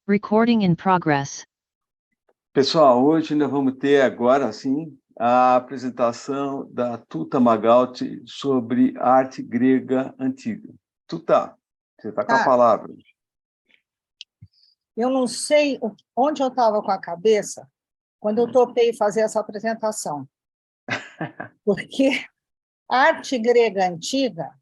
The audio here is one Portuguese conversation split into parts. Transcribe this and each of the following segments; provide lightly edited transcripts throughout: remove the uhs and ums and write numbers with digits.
Recording in progress. Pessoal, hoje nós vamos ter agora, sim, a apresentação da Tuta Magaldi sobre arte grega antiga. Tuta, você está com a palavra. Eu não sei onde eu estava com a cabeça quando eu topei fazer essa apresentação. Porque a arte grega antiga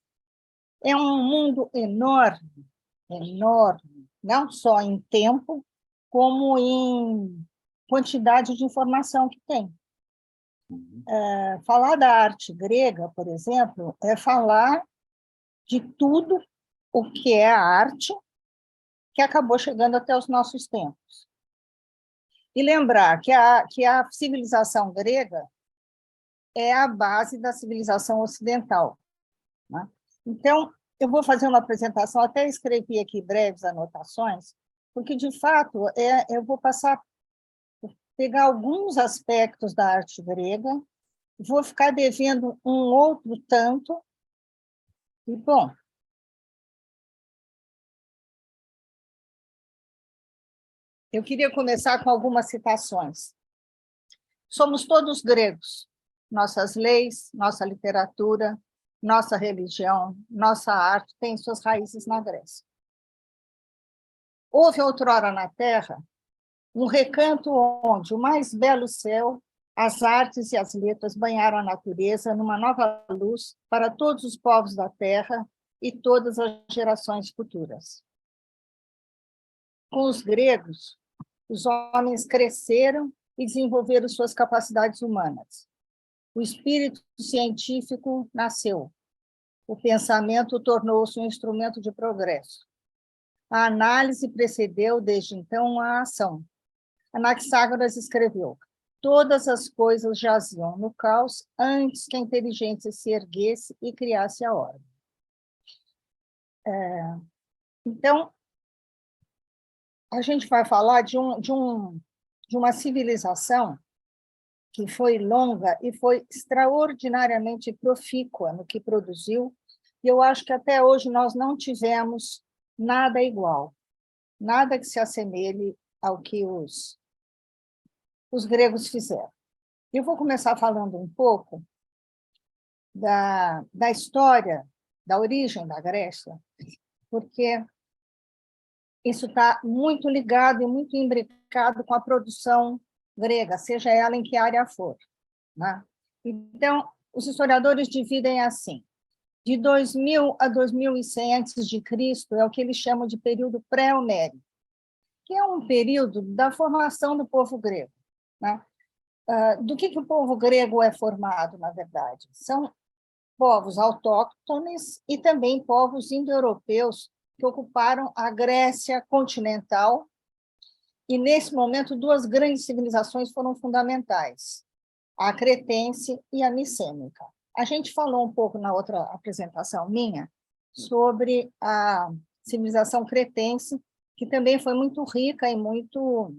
é um mundo enorme, enorme, não só em tempo, como em quantidade de informação que tem. Falar da arte grega, por exemplo, é falar de tudo o que é a arte que acabou chegando até os nossos tempos. E lembrar que a civilização grega é a base da civilização ocidental, né? Então, eu vou fazer uma apresentação, até escrevi aqui breves anotações, porque, de fato, eu vou pegar alguns aspectos da arte grega, vou ficar devendo um outro tanto, e, bom, eu queria começar com algumas citações. Somos todos gregos, nossas leis, nossa literatura, nossa religião, nossa arte tem suas raízes na Grécia. Houve outrora na Terra um recanto onde o mais belo céu, as artes e as letras banharam a natureza numa nova luz para todos os povos da Terra e todas as gerações futuras. Com os gregos, os homens cresceram e desenvolveram suas capacidades humanas. O espírito científico nasceu. O pensamento tornou-se um instrumento de progresso. A análise precedeu, desde então, a ação. Anaxágoras escreveu: todas as coisas jaziam no caos antes que a inteligência se erguesse e criasse a ordem. Então, a gente vai falar de uma civilização que foi longa e foi extraordinariamente profícua no que produziu, e eu acho que até hoje nós não tivemos nada igual, nada que se assemelhe ao que os gregos fizeram. Eu vou começar falando um pouco da história, da origem da Grécia, porque isso está muito ligado e muito imbricado com a produção grega, seja ela em que área for, né? Então, os historiadores dividem assim: de 2000 a 2100 a.C. é o que eles chamam de período pré-homérico, que é um período da formação do povo grego, né? Do que o povo grego é formado, na verdade? São povos autóctones e também povos indo-europeus que ocuparam a Grécia continental. E, nesse momento, duas grandes civilizações foram fundamentais: a cretense e a micênica. A gente falou um pouco na outra apresentação minha sobre a civilização cretense, que também foi muito rica e muito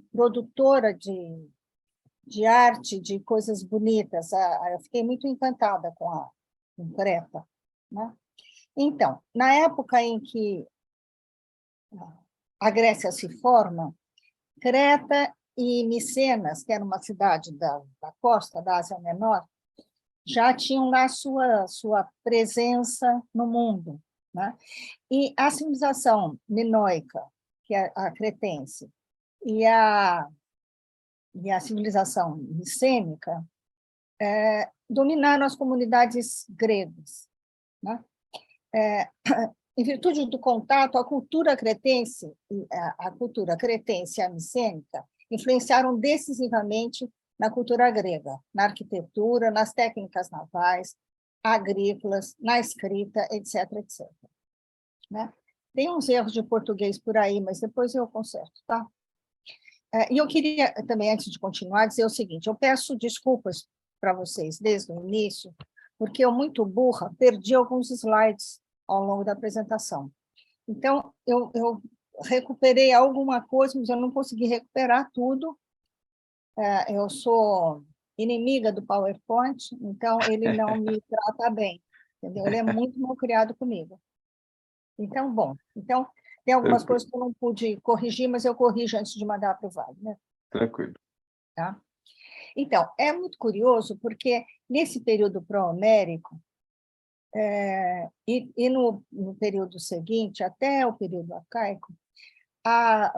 produtora de arte, de coisas bonitas. Eu fiquei muito encantada com Creta, né? Então, na época em que a Grécia se forma, Creta e Micenas, que era uma cidade da costa da Ásia Menor, já tinham lá sua presença no mundo, né? E a civilização minoica, que é a cretense, e a civilização micênica dominaram as comunidades gregas, né? Em virtude do contato, a cultura cretense e a micênica influenciaram decisivamente na cultura grega, na arquitetura, nas técnicas navais, agrícolas, na escrita, etc., etc., né? Tem uns erros de português por aí, mas depois eu conserto, tá? E eu queria também, antes de continuar, dizer o seguinte: eu peço desculpas para vocês desde o início, porque eu, muito burra, perdi alguns slides ao longo da apresentação. Então, eu recuperei alguma coisa, mas eu não consegui recuperar tudo. Eu sou inimiga do PowerPoint, então ele não me trata bem, entendeu? Ele é muito mal criado comigo. Então, bom, Tem algumas Tranquilo. coisas que eu não pude corrigir, mas eu corrijo antes de mandar para o Wagner. Tranquilo. Tá? Então, é muito curioso, porque nesse período pré-homérico, e no período seguinte, até o período arcaico,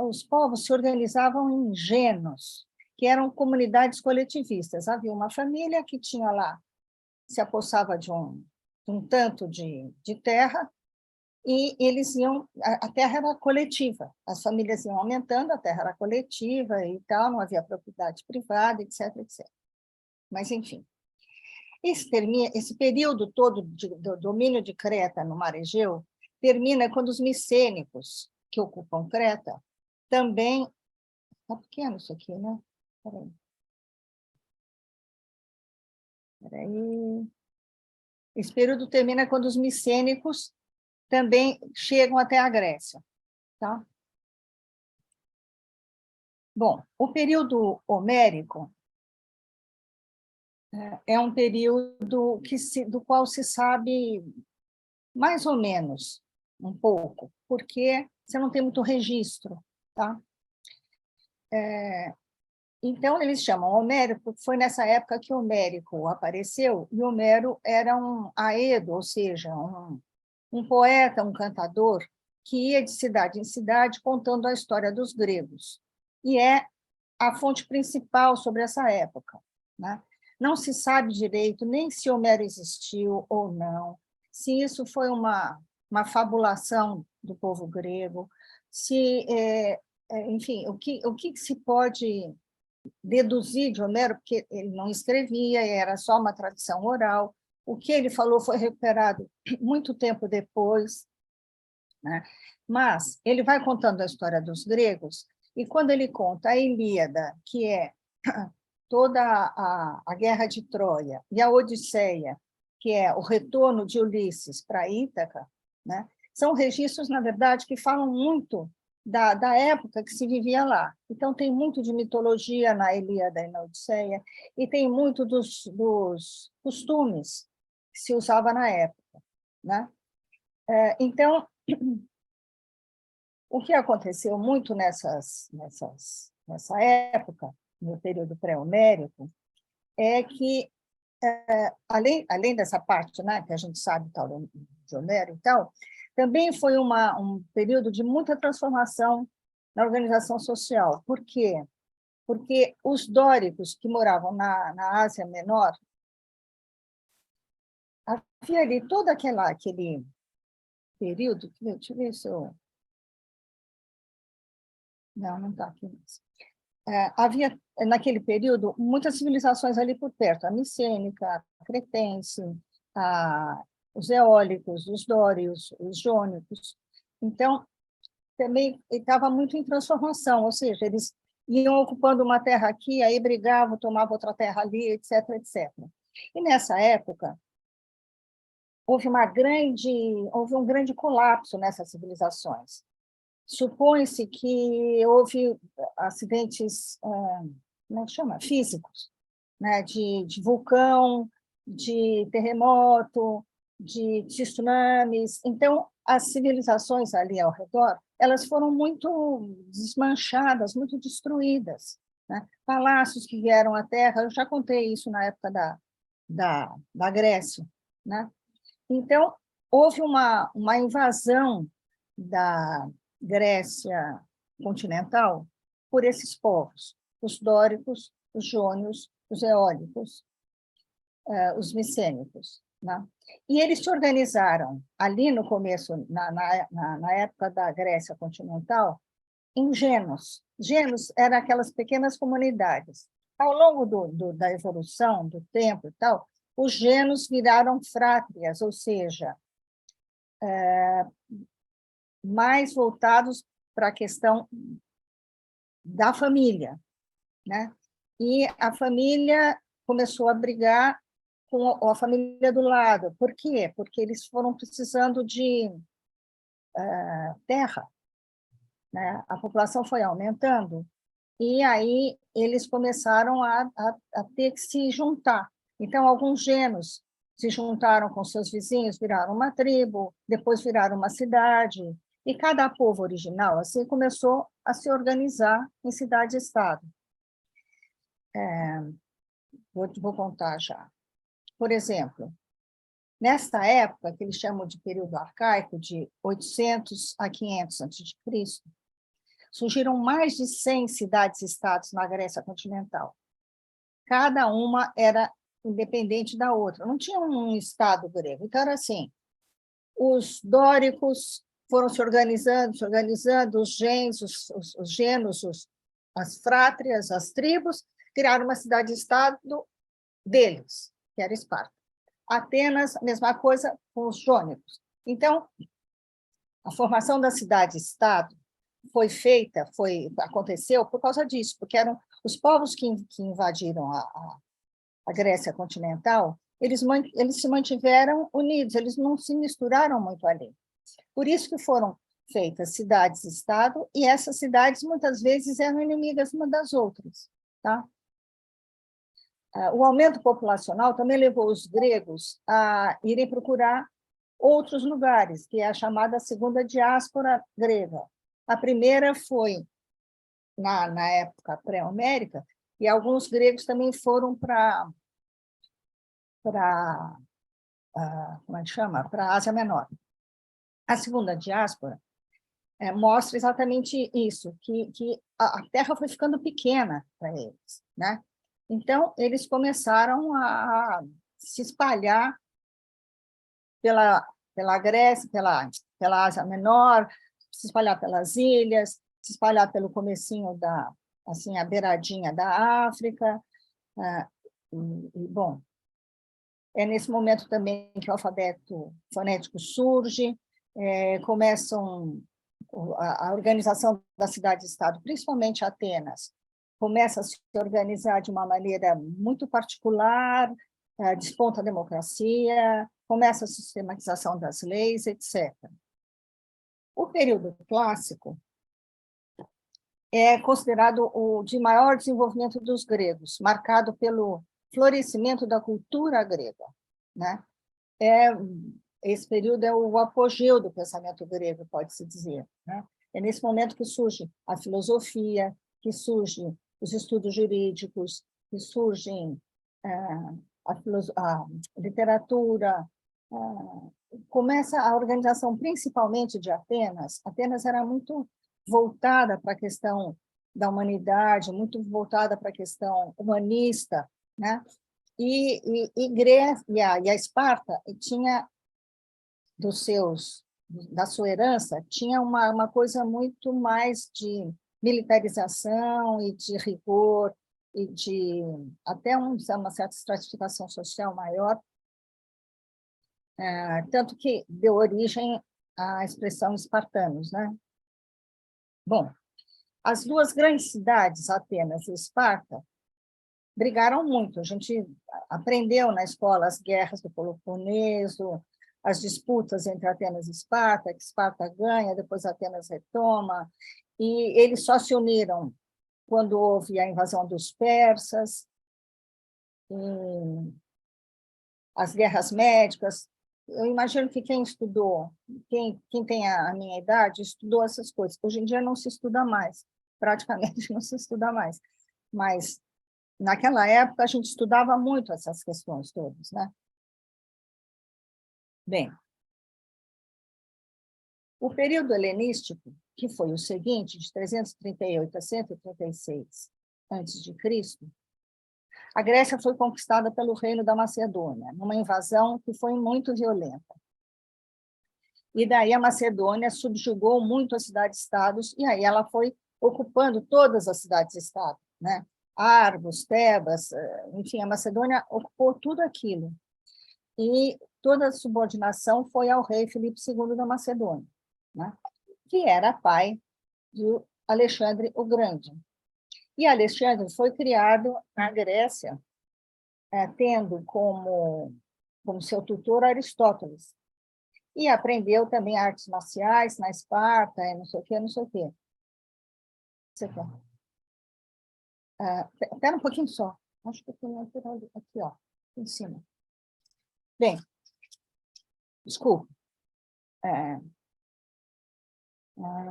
os povos se organizavam em genos, que eram comunidades coletivistas. Havia uma família que tinha lá, se apossava de um tanto de terra, e eles iam, a terra era coletiva, as famílias iam aumentando, a terra era coletiva e tal, não havia propriedade privada, etc, etc. Mas, enfim, esse período todo do domínio de Creta no Mar Egeu termina quando os micênicos, que ocupam Creta, também... Está pequeno isso aqui, né? Espera aí. Esse período termina quando os micênicos também chegam até a Grécia. Tá? Bom, o período homérico é um período do qual se sabe mais ou menos um pouco, porque você não tem muito registro. Tá? Então, eles chamam Homérico, porque foi nessa época que Homérico apareceu, e Homero era um aedo, ou seja, um poeta, um cantador, que ia de cidade em cidade contando a história dos gregos. E é a fonte principal sobre essa época. Né? Não se sabe direito nem se Homero existiu ou não, se isso foi uma fabulação do povo grego, se, enfim, o que se pode deduzir de Homero, porque ele não escrevia, era só uma tradição oral. O que ele falou foi recuperado muito tempo depois, né? Mas ele vai contando a história dos gregos, e quando ele conta a Ilíada, que é toda a guerra de Troia, e a Odisseia, que é o retorno de Ulisses para Ítaca, né? São registros, na verdade, que falam muito da época que se vivia lá. Então, tem muito de mitologia na Ilíada e na Odisseia, e tem muito dos costumes que se usava na época. Né? Então, o que aconteceu muito nessa época, no período pré-homérico, é que, além dessa parte, né, que a gente sabe tal, de Homero e tal, também foi um período de muita transformação na organização social. Por quê? Porque os dóricos que moravam na Ásia Menor, havia ali todo aquele período, deixa eu ver se eu... Não está aqui mais. Havia, naquele período, muitas civilizações ali por perto, a micênica, a cretense, os eólicos, os dórios, os jônicos. Então, também estava muito em transformação, ou seja, eles iam ocupando uma terra aqui, aí brigavam, tomavam outra terra ali, etc, etc. E, nessa época, houve um grande colapso nessas civilizações. Supõe-se que houve acidentes, como é que chama? Físicos, né? de vulcão, de terremoto, de tsunamis. Então, as civilizações ali ao redor, elas foram muito desmanchadas, muito destruídas. Né? Palácios que vieram à Terra, eu já contei isso na época da Grécia. Né? Então, houve uma invasão da Grécia continental por esses povos, os dóricos, os jônios, os eólicos, os micênicos. Né? E eles se organizaram ali no começo, na época da Grécia continental, em genos. Genos eram aquelas pequenas comunidades. Ao longo da evolução, do tempo e tal, os genos viraram frátrias, ou seja, mais voltados para a questão da família. Né? E a família começou a brigar com a família do lado. Por quê? Porque eles foram precisando de terra. Né? A população foi aumentando, e aí eles começaram a ter que se juntar. Então, alguns genos se juntaram com seus vizinhos, viraram uma tribo, depois viraram uma cidade, E cada povo original, assim, começou a se organizar em cidade-estado. Vou contar já. Por exemplo, nesta época, que eles chamam de período arcaico, de 800 a 500 a.C., surgiram mais de 100 cidades-estados na Grécia continental. Cada uma era independente da outra, não tinha um estado grego. Então, era assim, os dóricos foram se organizando, os gens, os genos, as frátrias, as tribos, criaram uma cidade-estado deles, que era Esparta. Atenas, a mesma coisa com os jônicos. Então, a formação da cidade-estado aconteceu por causa disso, porque eram os povos que invadiram a Grécia continental, eles se mantiveram unidos, eles não se misturaram muito ali. Por isso que foram feitas cidades-estado, e essas cidades, muitas vezes, eram inimigas uma das outras. Tá? O aumento populacional também levou os gregos a irem procurar outros lugares, que é a chamada segunda diáspora grega. A primeira foi na época pré-homérica, e alguns gregos também foram para como é que chama? Para a Ásia Menor. A segunda diáspora mostra exatamente isso, que a terra foi ficando pequena para eles, né? Então, eles começaram a se espalhar pela Grécia, pela Ásia Menor, se espalhar pelas ilhas, se espalhar pelo comecinho assim, a beiradinha da África. Bom, é nesse momento também que o alfabeto fonético surge, começam a organização da cidade-estado, principalmente Atenas, começa a se organizar de uma maneira muito particular, desponta a democracia, começa a sistematização das leis, etc. O período clássico é considerado o de maior desenvolvimento dos gregos, marcado pelo florescimento da cultura grega, né? Esse período é o apogeu do pensamento grego, pode-se dizer, né? É nesse momento que surge a filosofia, que surgem os estudos jurídicos, que surgem a literatura, começa a organização, principalmente de Atenas. Atenas era muito voltada para a questão da humanidade, muito voltada para a questão humanista, né? E a Esparta tinha da sua herança, tinha uma coisa muito mais de militarização e de rigor e de até uma certa estratificação social maior, tanto que deu origem à expressão espartanos, né? Bom, as duas grandes cidades, Atenas e Esparta, brigaram muito. A gente aprendeu na escola as guerras do Peloponeso, as disputas entre Atenas e Esparta, que Esparta ganha, depois Atenas retoma, e eles só se uniram quando houve a invasão dos persas, as guerras médicas. Eu imagino que quem estudou, quem tem a minha idade, estudou essas coisas. Hoje em dia não se estuda mais, praticamente não se estuda mais, mas naquela época a gente estudava muito essas questões todas, né? Bem, o período helenístico, que foi o seguinte, de 338 a 136 a.C., a Grécia foi conquistada pelo reino da Macedônia, numa invasão que foi muito violenta. E daí a Macedônia subjugou muito as cidades-estados, e aí ela foi ocupando todas as cidades-estado, né? Argos, Tebas, enfim, a Macedônia ocupou tudo aquilo. E toda a subordinação foi ao rei Filipe II da Macedônia, né? Que era pai de Alexandre o Grande. E Alexandre foi criado na Grécia, tendo como seu tutor Aristóteles. E aprendeu também artes marciais na Esparta, não sei o quê, não sei o quê. Espera um pouquinho só. Acho que eu tenho aqui, ó, em cima. Bem, desculpa.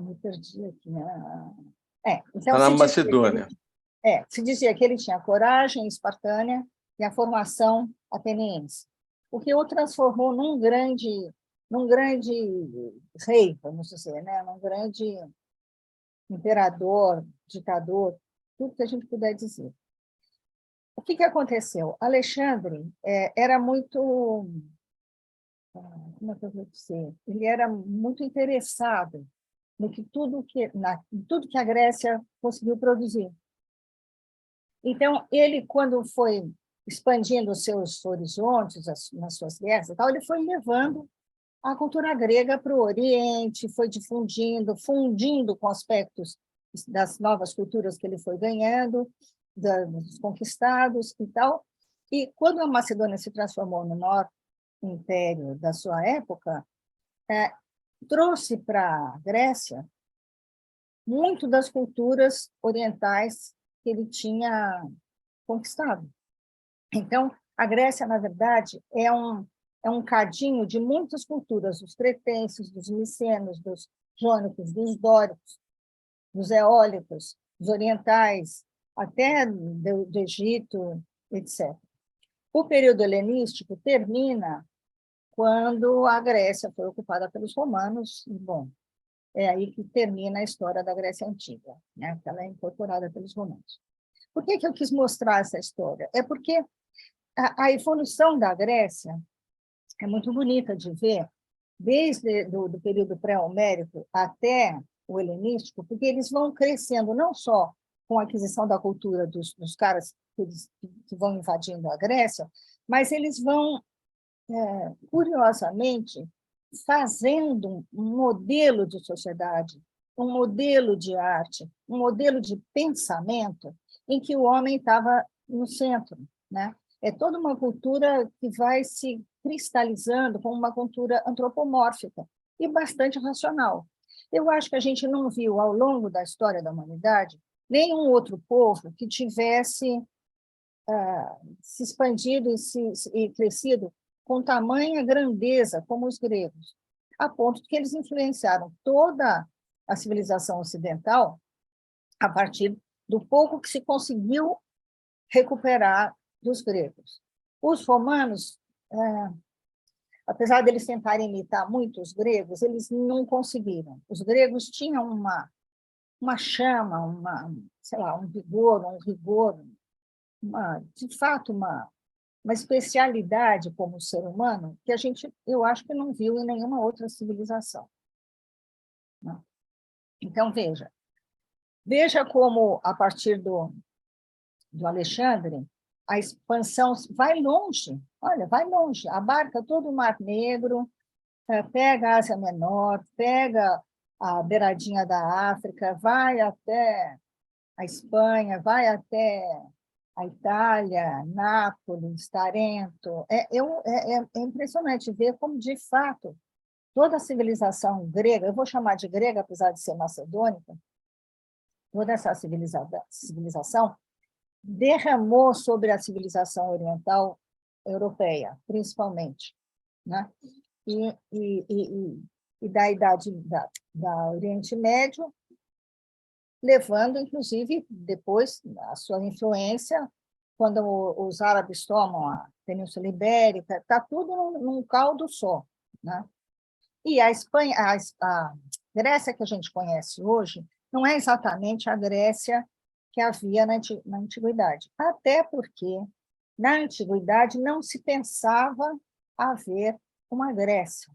Me perdi aqui. Então, Está na Macedônia. Se dizia que ele tinha a coragem espartânia e a formação ateniense, o que o transformou num grande rei, vamos dizer, né? Num grande imperador, ditador, tudo que a gente puder dizer. O que aconteceu? Alexandre era muito, como é que eu vou dizer? Ele era muito interessado no que tudo que a Grécia conseguiu produzir. Então, ele, quando foi expandindo os seus horizontes, nas suas guerras e tal, ele foi levando a cultura grega para o Oriente, foi fundindo com aspectos das novas culturas que ele foi ganhando, dos conquistados e tal. E quando a Macedônia se transformou no maior império da sua época, trouxe para a Grécia muito das culturas orientais que ele tinha conquistado. Então, a Grécia, na verdade, é um cadinho de muitas culturas, dos cretenses, dos micenos, dos jônicos, dos dóricos, dos eólicos, dos orientais, até do Egito, etc. O período helenístico termina quando a Grécia foi ocupada pelos romanos, e, bom, é aí que termina a história da Grécia Antiga, né? Que ela é incorporada pelos romanos. Por que eu quis mostrar essa história? É porque a evolução da Grécia é muito bonita de ver, desde do período pré-homérico até o helenístico, porque eles vão crescendo não só com a aquisição da cultura dos caras que vão invadindo a Grécia, mas eles vão, curiosamente, fazendo um modelo de sociedade, um modelo de arte, um modelo de pensamento em que o homem estava no centro, né? É toda uma cultura que vai se cristalizando como uma cultura antropomórfica e bastante racional. Eu acho que a gente não viu, ao longo da história da humanidade, nenhum outro povo que tivesse se expandido e crescido com tamanha grandeza como os gregos, a ponto de que eles influenciaram toda a civilização ocidental a partir do pouco que se conseguiu recuperar dos gregos. Os romanos, apesar deles tentarem imitar muito os gregos, eles não conseguiram. Os gregos tinham uma chama, um vigor, um rigor, de fato, uma especialidade como ser humano que eu acho que não viu em nenhuma outra civilização. Então, veja como, a partir do Alexandre, a expansão vai longe, abarca todo o Mar Negro, pega a Ásia Menor, pega a beiradinha da África, vai até a Espanha, vai até a Itália, Nápoles, Tarento. É impressionante ver como, de fato, toda a civilização grega, eu vou chamar de grega, apesar de ser macedônica, toda essa civilização derramou sobre a civilização oriental europeia, principalmente, né? E da idade da Oriente Médio, levando, inclusive, depois a sua influência, quando os árabes tomam a Península Ibérica, está tudo num caldo só, né? E a Espanha, a Grécia que a gente conhece hoje, não é exatamente a Grécia que havia na Antiguidade, até porque, na Antiguidade, não se pensava haver uma Grécia,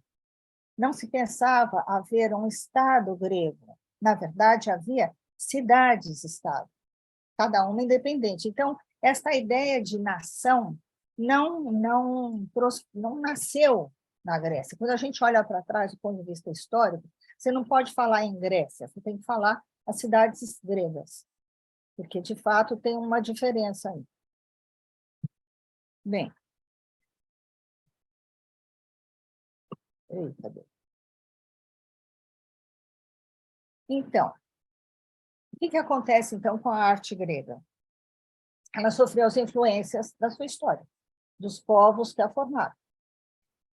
não se pensava haver um Estado grego. Na verdade, havia cidades-estado, cada uma independente. Então, esta ideia de nação não nasceu na Grécia. Quando a gente olha para trás do ponto de vista histórico, você não pode falar em Grécia, você tem que falar as cidades gregas, porque, de fato, tem uma diferença aí. Bem. Eita, Deus. Então, o que acontece, então, com a arte grega? Ela sofreu as influências da sua história, dos povos que a formaram.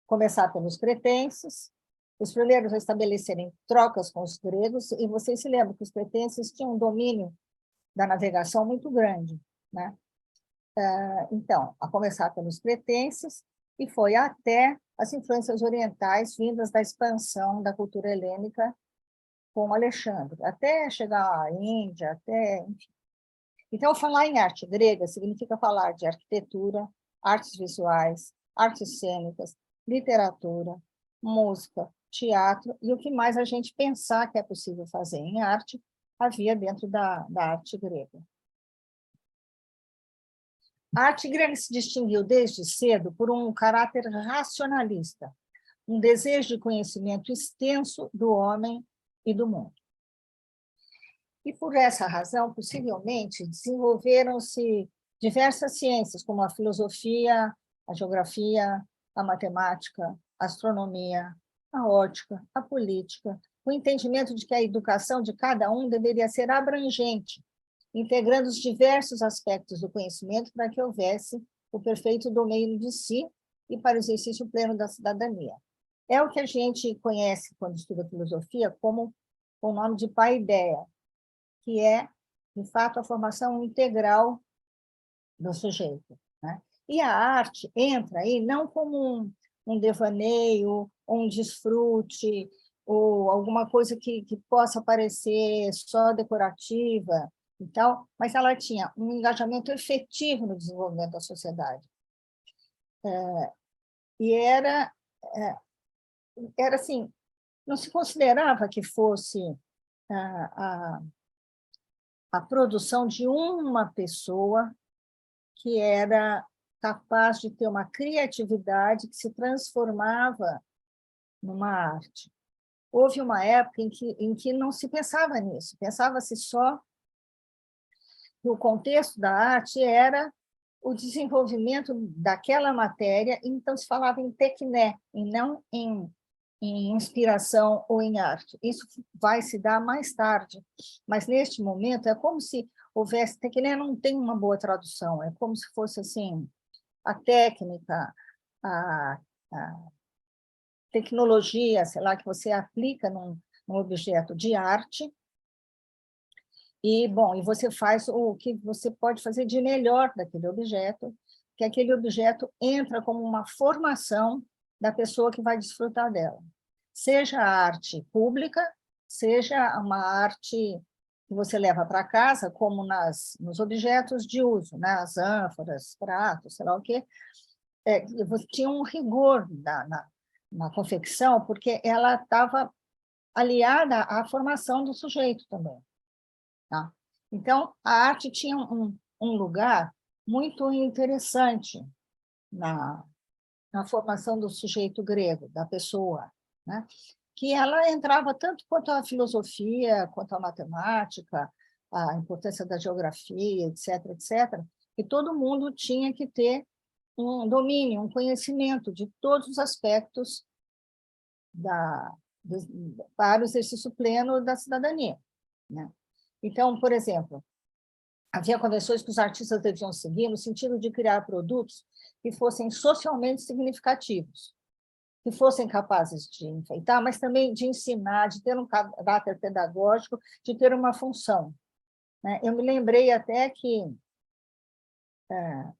Começar pelos cretenses, os primeiros a estabelecerem trocas com os gregos, e vocês se lembram que os cretenses tinham um domínio da navegação muito grande, né? Então, a começar pelos cretenses, e foi até as influências orientais vindas da expansão da cultura helênica com Alexandre, até chegar à Índia, até... Enfim. Então, falar em arte grega significa falar de arquitetura, artes visuais, artes cênicas, literatura, música, teatro, e o que mais a gente pensar que é possível fazer em arte, havia dentro da arte grega. A arte grega se distinguiu desde cedo por um caráter racionalista, um desejo de conhecimento extenso do homem e do mundo. E, por essa razão, possivelmente, desenvolveram-se diversas ciências, como a filosofia, a geografia, a matemática, a astronomia, a ótica, a política, o entendimento de que a educação de cada um deveria ser abrangente, integrando os diversos aspectos do conhecimento para que houvesse o perfeito domínio de si e para o exercício pleno da cidadania. É o que a gente conhece, quando estuda filosofia, como o nome de paideia, que é, de fato, a formação integral do sujeito, né? E a arte entra aí não como um devaneio, um desfrute, ou alguma coisa que possa parecer só decorativa, e tal, mas ela tinha um engajamento efetivo no desenvolvimento da sociedade. E era assim, não se considerava que fosse a produção de uma pessoa que era capaz de ter uma criatividade que se transformava numa arte. Houve uma época em que não se pensava nisso, pensava-se só que o contexto da arte era o desenvolvimento daquela matéria, então se falava em tecné, e não em inspiração ou em arte. Isso vai se dar mais tarde, mas neste momento é como se houvesse... Tecné não tem uma boa tradução, é como se fosse assim, a técnica, a tecnologia, sei lá, que você aplica num objeto de arte, e, bom, e você faz o que você pode fazer de melhor daquele objeto, que aquele objeto entra como uma formação da pessoa que vai desfrutar dela. Seja a arte pública, seja uma arte que você leva para casa, como nos objetos de uso, né? As ânforas, pratos, sei lá o quê. Tinha um rigor na confecção, porque ela estava aliada à formação do sujeito também. Tá? Então, a arte tinha um lugar muito interessante na formação do sujeito grego, da pessoa, né? Que ela entrava tanto quanto a filosofia, quanto a matemática, a importância da geografia, etc., etc., que todo mundo tinha que ter um domínio, um conhecimento de todos os aspectos para o exercício pleno da cidadania, né? Então, por exemplo, havia convenções que os artistas deviam seguir no sentido de criar produtos que fossem socialmente significativos, que fossem capazes de enfeitar, mas também de ensinar, de ter um caráter pedagógico, de ter uma função, né? Eu me lembrei até que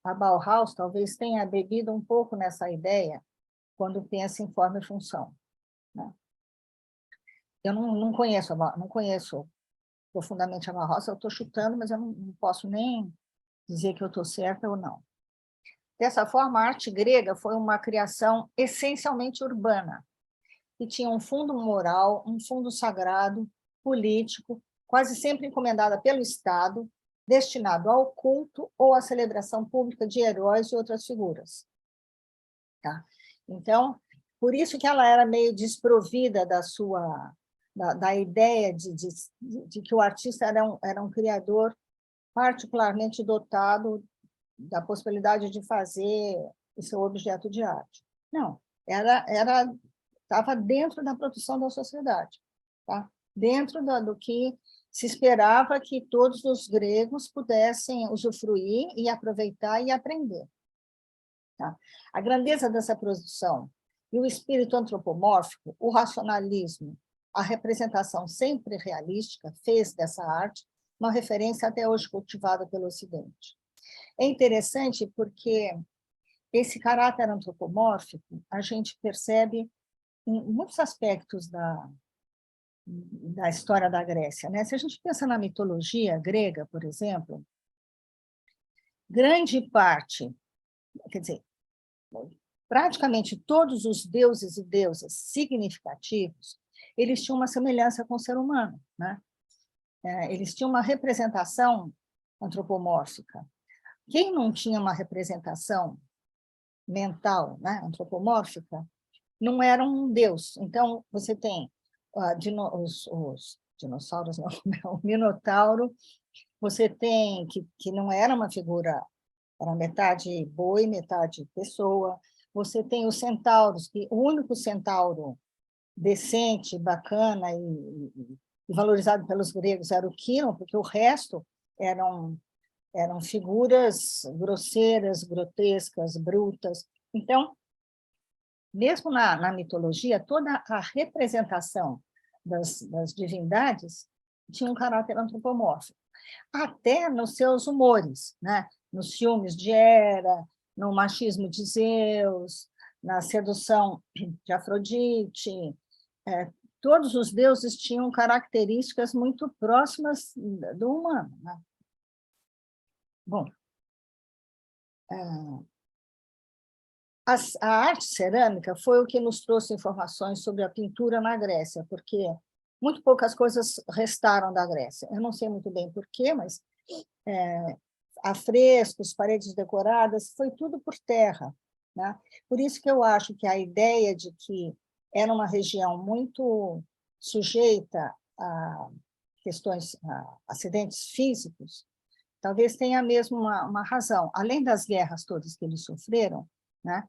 a Bauhaus talvez tenha bebido um pouco nessa ideia quando pensa em forma e função, né? Eu não conheço profundamente a Bauhaus, eu estou chutando, mas eu não posso nem dizer que eu estou certa ou não. Dessa forma, a arte grega foi uma criação essencialmente urbana, que tinha um fundo moral, um fundo sagrado, político, quase sempre encomendada pelo Estado, destinado ao culto ou à celebração pública de heróis e outras figuras. Tá? Então, por isso que ela era meio desprovida da ideia de que o artista era um criador particularmente dotado da possibilidade de fazer o seu objeto de arte. Não, estava dentro da produção da sociedade, tá? Dentro do que se esperava que todos os gregos pudessem usufruir e aproveitar e aprender. Tá? A grandeza dessa produção E o espírito antropomórfico, o racionalismo, a representação sempre realística, fez dessa arte uma referência até hoje cultivada pelo Ocidente. É interessante porque esse caráter antropomórfico a gente percebe em muitos aspectos da história da Grécia, né? Se a gente pensa na mitologia grega, por exemplo, grande parte, quer dizer, praticamente todos os deuses e deusas significativos, eles tinham uma semelhança com o ser humano, né? Eles tinham uma representação antropomórfica. Quem não tinha uma representação mental, né, antropomórfica, não era um deus. Então, você tem os dinossauros, não, o Minotauro, você tem que não era uma figura, era metade boi, metade pessoa. Você tem os centauros, que o único centauro decente, bacana e valorizado pelos gregos era o Quirón, porque o resto eram figuras grosseiras, grotescas, brutas. Então, mesmo na mitologia, toda a representação das divindades tinha um caráter antropomórfico, até nos seus humores, né? Nos ciúmes de Hera, no machismo de Zeus, na sedução de Afrodite. Todos os deuses tinham características muito próximas do humano, né? Bom, a arte cerâmica foi o que nos trouxe informações sobre a pintura na Grécia, porque muito poucas coisas restaram da Grécia. Eu não sei muito bem por quê, mas afrescos, paredes decoradas, foi tudo por terra, né? Por isso que eu acho que a ideia de que era uma região muito sujeita a questões, a acidentes físicos, talvez tenha mesmo uma razão. Além das guerras todas que eles sofreram, né?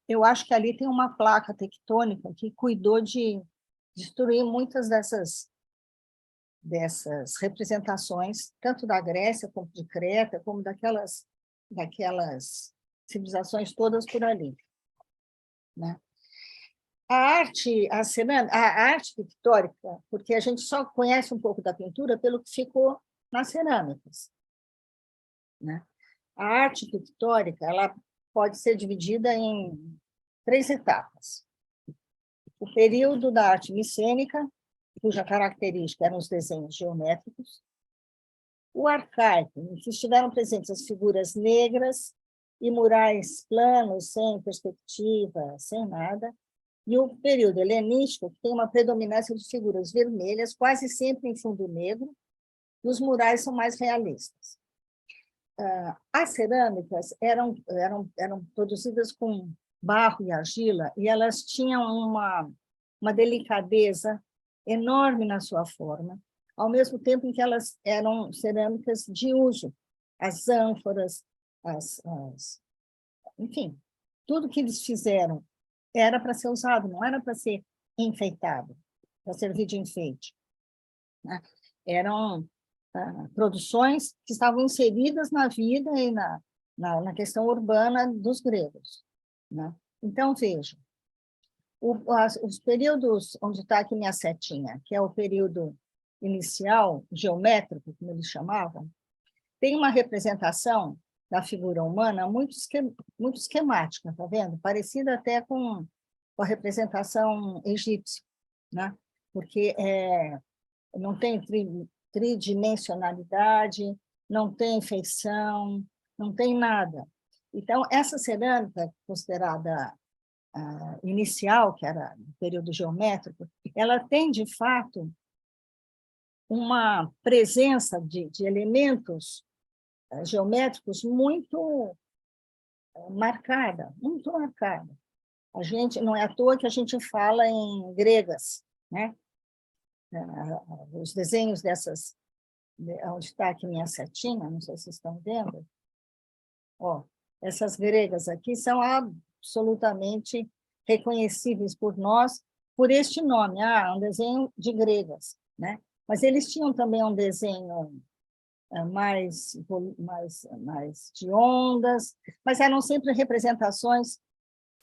Eu acho que ali tem uma placa tectônica que cuidou de destruir muitas dessas representações, tanto da Grécia, como de Creta, como daquelas civilizações todas por ali, né? A arte pictórica, porque a gente só conhece um pouco da pintura pelo que ficou nas cerâmicas, né? A arte pictórica, ela pode ser dividida em 3 etapas. O período da arte micênica, cuja característica eram os desenhos geométricos. O arcaico, em que estiveram presentes as figuras negras e murais planos, sem perspectiva, sem nada. E o período helenístico, que tem uma predominância de figuras vermelhas, quase sempre em fundo negro, e os murais são mais realistas. As cerâmicas eram produzidas com barro e argila, e elas tinham uma delicadeza enorme na sua forma, ao mesmo tempo em que elas eram cerâmicas de uso. As ânforas, enfim, tudo que eles fizeram era para ser usado, não era para ser enfeitado, para servir de enfeite, né? Eram produções que estavam inseridas na vida e na questão urbana dos gregos, né? Então, vejam, os períodos, onde está aqui minha setinha, que é o período inicial, geométrico, como eles chamavam, tem uma representação da figura humana muito esquemática, está vendo? Parecida até com a representação egípcia, né? Porque não tem tridimensionalidade, não tem feição, não tem nada. Então, essa cerâmica, considerada inicial, que era o período geométrico, ela tem, de fato, uma presença de elementos geométricos muito marcada, muito marcada. A gente, não é à toa que a gente fala em gregas, né? Os desenhos dessas, onde está aqui minha setinha, não sei se vocês estão vendo, ó, essas gregas aqui são absolutamente reconhecíveis por nós por este nome, um desenho de gregas, né? Mas eles tinham também um desenho mais de ondas, mas eram sempre representações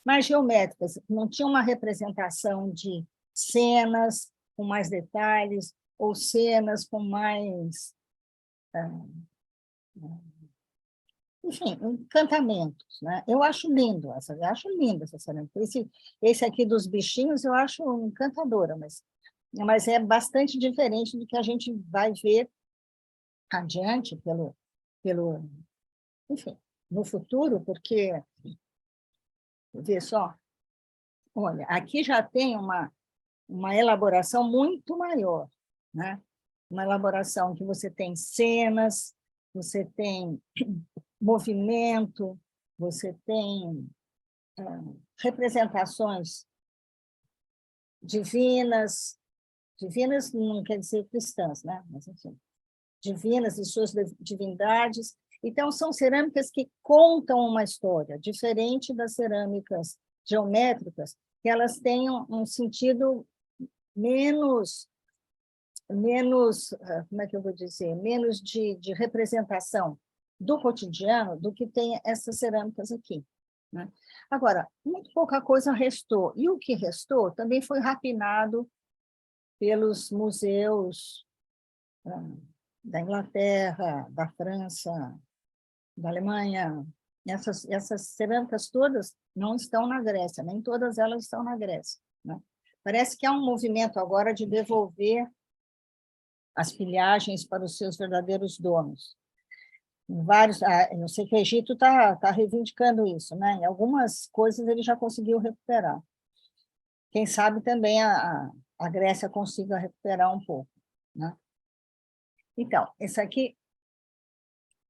mais geométricas, não tinha uma representação de cenas com mais detalhes, ou cenas com mais, enfim, encantamentos, né? Eu acho lindo essa cerâmica. Esse aqui dos bichinhos eu acho encantadora, mas é bastante diferente do que a gente vai ver adiante enfim, no futuro, porque, vê só, olha, aqui já tem uma elaboração muito maior, né? Uma elaboração que você tem cenas, você tem movimento, você tem representações divinas não quer dizer cristãs, né? Mas, enfim, divinas e suas divindades. Então, são cerâmicas que contam uma história, diferente das cerâmicas geométricas, que elas têm um sentido menos, como é que eu vou dizer, menos de representação do cotidiano do que tem essas cerâmicas aqui, né? Agora, muito pouca coisa restou, e o que restou também foi rapinado pelos museus da Inglaterra, da França, da Alemanha. Essas cerâmicas todas não estão na Grécia, nem todas elas estão na Grécia, né? Parece que há um movimento agora de devolver as pilhagens para os seus verdadeiros donos. Eu sei que o Egito está reivindicando isso, né? Em algumas coisas ele já conseguiu recuperar. Quem sabe também a Grécia consiga recuperar um pouco, né? Então, esse aqui,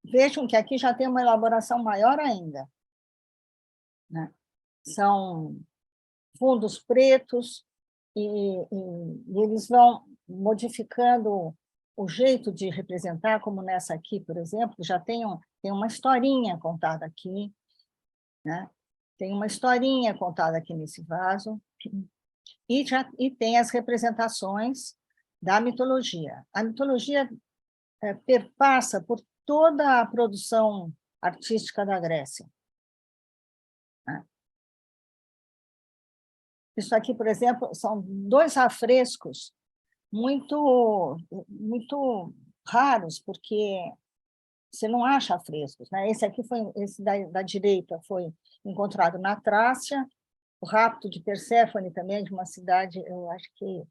vejam que aqui já tem uma elaboração maior ainda, né? São fundos pretos e eles vão modificando o jeito de representar, como nessa aqui, por exemplo, já tem uma historinha contada aqui, né? Tem uma historinha contada aqui nesse vaso, e tem as representações da mitologia. A mitologia perpassa por toda a produção artística da Grécia, né? Isso aqui, por exemplo, são 2 afrescos muito raros, porque você não acha afrescos, né? Esse da direita foi encontrado na Trácia, o rapto de Perséfone também, de uma cidade, eu acho que,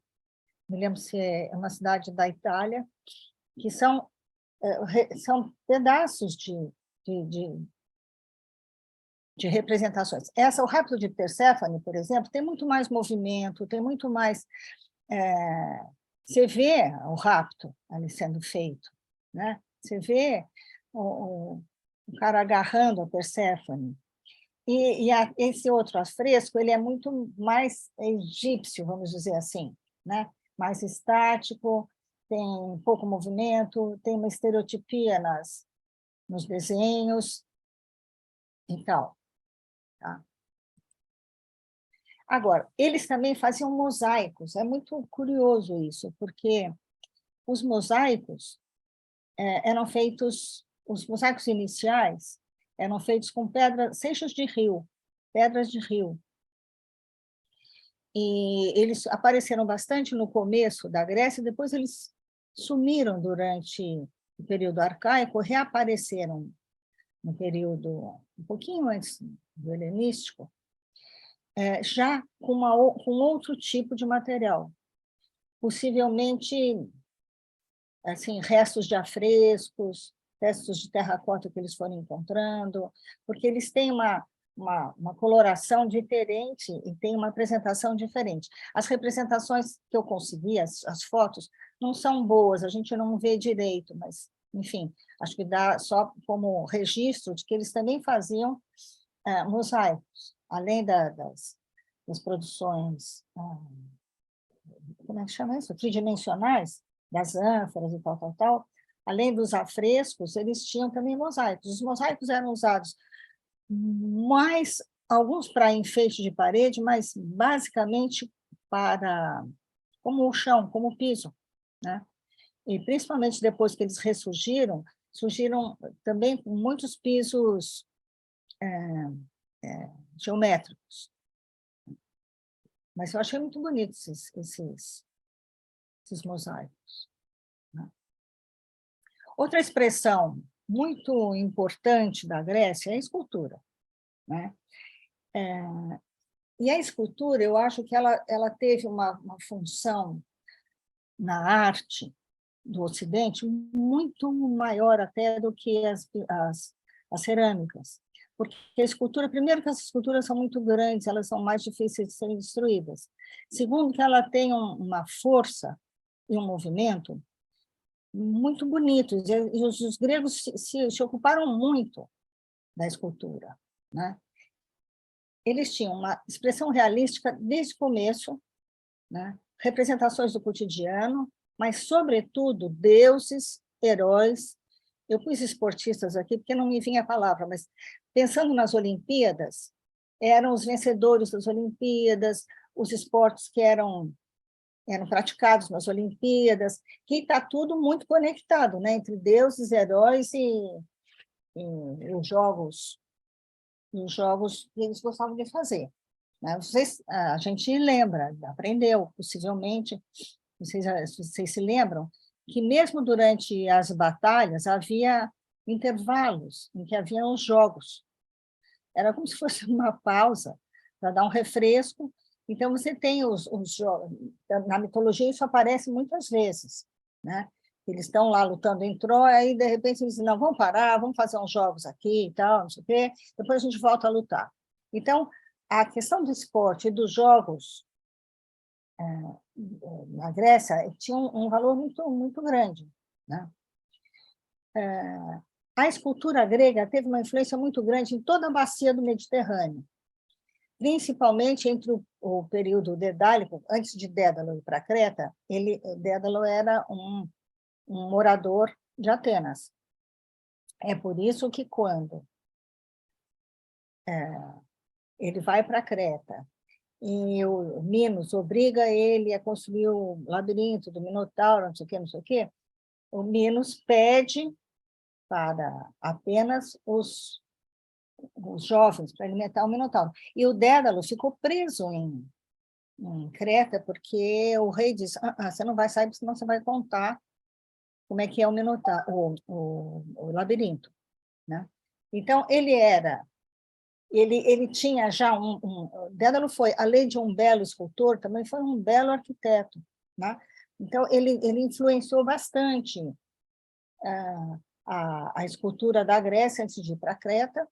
me lembro se é uma cidade da Itália, que são pedaços de representações. O rapto de Perséfone, por exemplo, tem muito mais movimento, tem muito mais... você vê o rapto ali sendo feito, né? Você vê o cara agarrando a Perséfone. Esse outro afresco ele é muito mais egípcio, vamos dizer assim, né? Mais estático, tem pouco movimento, tem uma estereotipia nos desenhos e tal, tá? Agora, eles também faziam mosaicos, é muito curioso isso, porque os mosaicos eram feitos, os mosaicos iniciais eram feitos com seixos de rio, pedras de rio. E eles apareceram bastante no começo da Grécia, depois eles sumiram durante o período arcaico, reapareceram no período um pouquinho antes do helenístico, já com outro tipo de material, possivelmente assim, restos de afrescos, restos de terracota que eles foram encontrando, porque eles têm uma coloração diferente e tem uma apresentação diferente. As representações que eu consegui, as fotos, não são boas, a gente não vê direito, mas, enfim, acho que dá só como registro de que eles também faziam mosaicos, além das produções, como é que chama isso? Tridimensionais, das ânforas e tal. Além dos afrescos, eles tinham também mosaicos. Os mosaicos eram usados mais, alguns para enfeite de parede, mas basicamente como o chão, como o piso, né? E principalmente depois que eles ressurgiram, surgiram também muitos pisos geométricos, Mas eu achei muito bonito esses mosaicos, né? Outra expressão muito importante da Grécia é a escultura, né? E a escultura, eu acho que ela teve uma função na arte do Ocidente muito maior até do que as cerâmicas. Porque a escultura, primeiro que as esculturas são muito grandes, elas são mais difíceis de serem destruídas. Segundo que ela tem uma força e um movimento muito bonitos. E os gregos se ocuparam muito da escultura, né? Eles tinham uma expressão realística desde o começo, né? Representações do cotidiano, mas, sobretudo, deuses, heróis. Eu pus esportistas aqui porque não me vinha a palavra, mas, pensando nas Olimpíadas, eram os vencedores das Olimpíadas, os esportes que eram praticados nas Olimpíadas, que está tudo muito conectado, né? Entre deuses, heróis e os jogos que eles gostavam de fazer, né? A gente lembra, aprendeu, possivelmente, vocês se lembram, que mesmo durante as batalhas havia intervalos em que haviam os jogos. Era como se fosse uma pausa para dar um refresco. Então, você tem os jogos. Na mitologia, isso aparece muitas vezes, né? Eles estão lá lutando em Troia, aí, de repente, eles dizem, não, vamos parar, vamos fazer uns jogos aqui e tal, não sei o quê, depois a gente volta a lutar. Então, a questão do esporte e dos jogos na Grécia tinha um valor muito, muito grande, né? A escultura grega teve uma influência muito grande em toda a bacia do Mediterrâneo, principalmente entre o período dedálico, antes de Dédalo ir para Creta. Dédalo era um morador de Atenas. É por isso que, quando ele vai para Creta e o Minos obriga ele a construir o labirinto do Minotauro, não sei o quê, o Minos pede para apenas os jovens para alimentar o Minotauro. E o Dédalo ficou preso em Creta, porque o rei disse, você não vai sair, senão você vai contar como é que é o Minotauro, o labirinto, né? Então, ele tinha já Dédalo foi, além de um belo escultor, também foi um belo arquiteto, né? Então, ele influenciou bastante a escultura da Grécia antes de ir para Creta,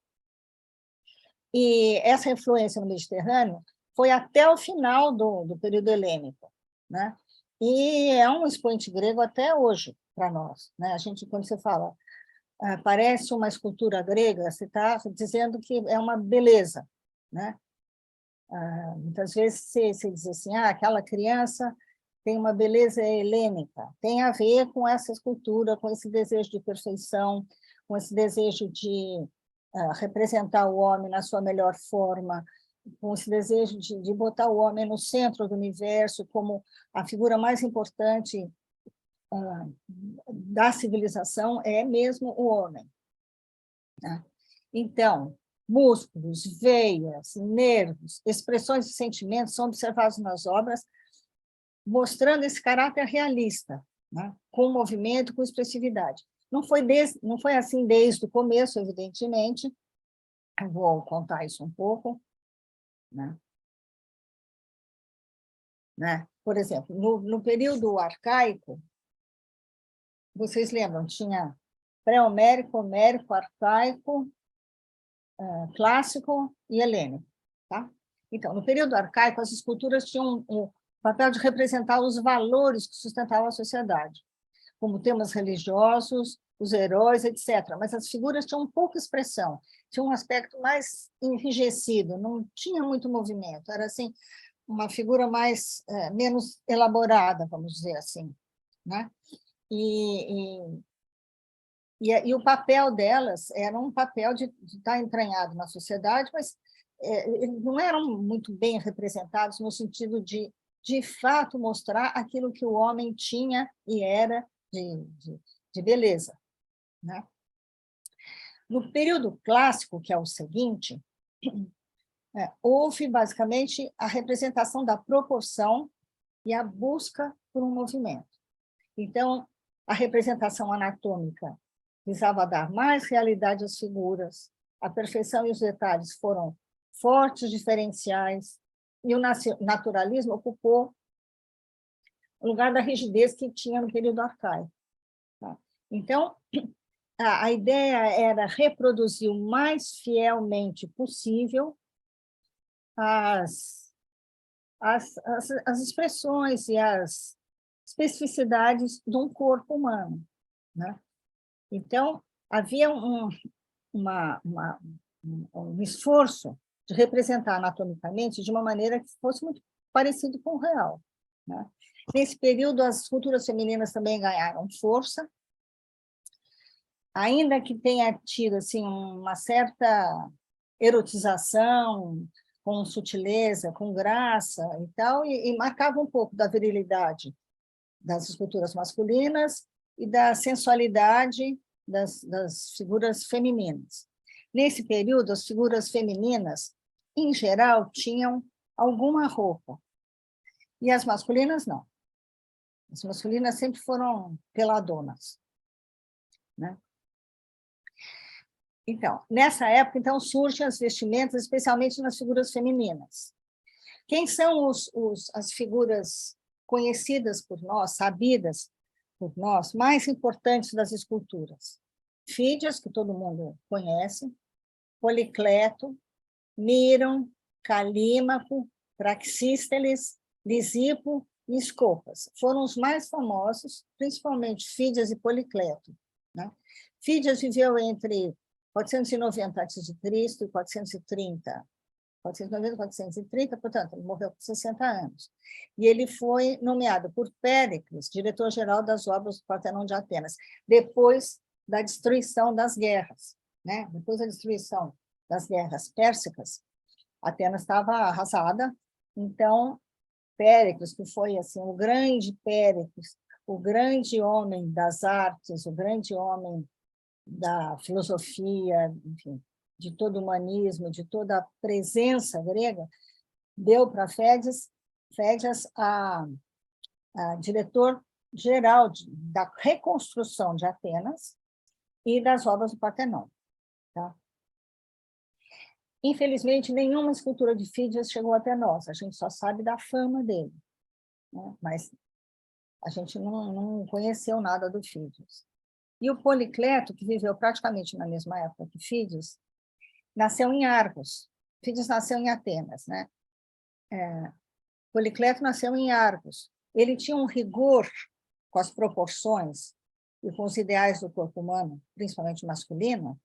e essa influência no Mediterrâneo foi até o final do período helênico, né? E é um expoente grego até hoje para nós, né? A gente, quando você fala parece uma escultura grega, você está dizendo que é uma beleza, né? Muitas vezes você diz assim, aquela criança tem uma beleza helênica, tem a ver com essa escultura, com esse desejo de perfeição, com esse desejo de representar o homem na sua melhor forma, com esse desejo de botar o homem no centro do universo como a figura mais importante da civilização é mesmo o homem, né? Então, músculos, veias, nervos, expressões de sentimentos são observados nas obras, mostrando esse caráter realista, né? Com movimento, com expressividade. Não foi assim desde o começo, evidentemente. Eu vou contar isso um pouco, né? Por exemplo, no período arcaico, vocês lembram, tinha pré-homérico, homérico, arcaico, clássico e helênico, tá? Então, no período arcaico, as esculturas tinham o papel de representar os valores que sustentavam a sociedade, como temas religiosos, os heróis, etc. Mas as figuras tinham pouca expressão, tinham um aspecto mais enrijecido, não tinha muito movimento, era assim, uma figura menos elaborada, vamos dizer assim, né? E o papel delas era um papel de estar entranhado na sociedade, mas eles não eram muito bem representados no sentido de fato, mostrar aquilo que o homem tinha e era de beleza, né? No período clássico, que é o seguinte, houve, basicamente, a representação da proporção e a busca por um movimento. Então, a representação anatômica visava dar mais realidade às figuras, a perfeição e os detalhes foram fortes diferenciais, e o naturalismo ocupou o lugar da rigidez que tinha no período arcaico. Tá? Então, a ideia era reproduzir o mais fielmente possível as expressões e as especificidades de um corpo humano, né? Então, havia um esforço de representar anatomicamente de uma maneira que fosse muito parecido com o real, né? Nesse período, as esculturas femininas também ganharam força, ainda que tenha tido assim, uma certa erotização, com sutileza, com graça e tal, e marcava um pouco da virilidade das esculturas masculinas e da sensualidade das figuras femininas. Nesse período, as figuras femininas, em geral, tinham alguma roupa, e as masculinas não. As masculinas sempre foram peladonas, né? Então, nessa época, então, surgem as vestimentas, especialmente nas figuras femininas. Quem são as figuras conhecidas por nós, sabidas por nós, mais importantes das esculturas? Fídias, que todo mundo conhece, Policleto, Miron, Calímaco, Praxísteles, Lisipo e Escopas. Foram os mais famosos, principalmente Fídias e Policleto, né? Fídias viveu entre 490 a.C. e 430, 490, 430, portanto, ele morreu com 60 anos. E ele foi nomeado por Péricles, diretor-geral das obras do Partenon de Atenas, depois da destruição das guerras, né? Depois da destruição das guerras pérsicas, Atenas estava arrasada, então Péricles, que foi assim, o grande Péricles, o grande homem das artes, o grande homem da filosofia, enfim, de todo o humanismo, de toda a presença grega, deu para Fédias a diretor-geral da reconstrução de Atenas e das obras do Partenon. Tá? Infelizmente, nenhuma escultura de Fídias chegou até nós, a gente só sabe da fama dele, né? Mas a gente não conheceu nada do Fídias. E o Policleto, que viveu praticamente na mesma época que Fídias, nasceu em Argos. Fídias nasceu em Atenas, né? Policleto nasceu em Argos. Ele tinha um rigor com as proporções e com os ideais do corpo humano, principalmente masculino,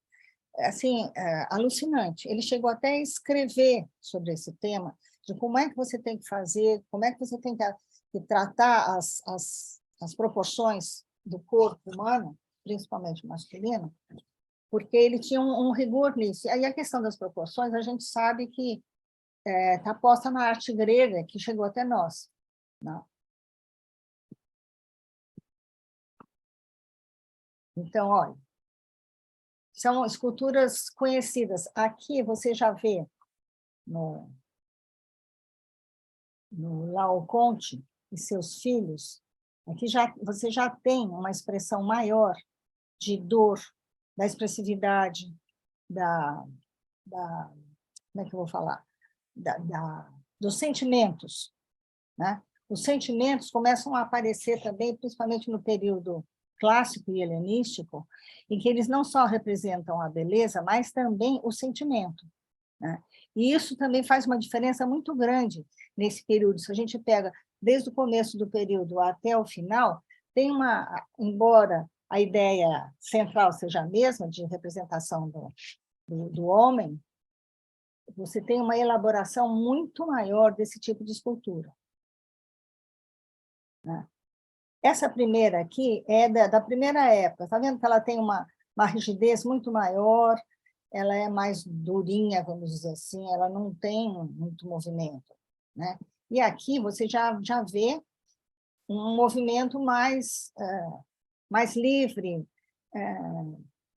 assim, alucinante. Ele chegou até a escrever sobre esse tema, de como é que você tem que fazer, como é que você tem que tratar as proporções do corpo humano, principalmente masculino, porque ele tinha um rigor nisso. E aí a questão das proporções, a gente sabe que está posta na arte grega, que chegou até nós, né? Então, olha, são esculturas conhecidas. Aqui você já vê no Laocoonte e seus filhos, aqui você já tem uma expressão maior de dor, da expressividade, como é que eu vou falar? Dos sentimentos, né? Os sentimentos começam a aparecer também, principalmente no período clássico e helenístico, em que eles não só representam a beleza, mas também o sentimento, né? E isso também faz uma diferença muito grande nesse período. Se a gente pega desde o começo do período até o final, tem embora a ideia central seja a mesma, de representação do homem, você tem uma elaboração muito maior desse tipo de escultura, né? Essa primeira aqui é da primeira época, está vendo que ela tem uma rigidez muito maior, ela é mais durinha, vamos dizer assim, ela não tem muito movimento, né? E aqui você já vê um movimento mais livre,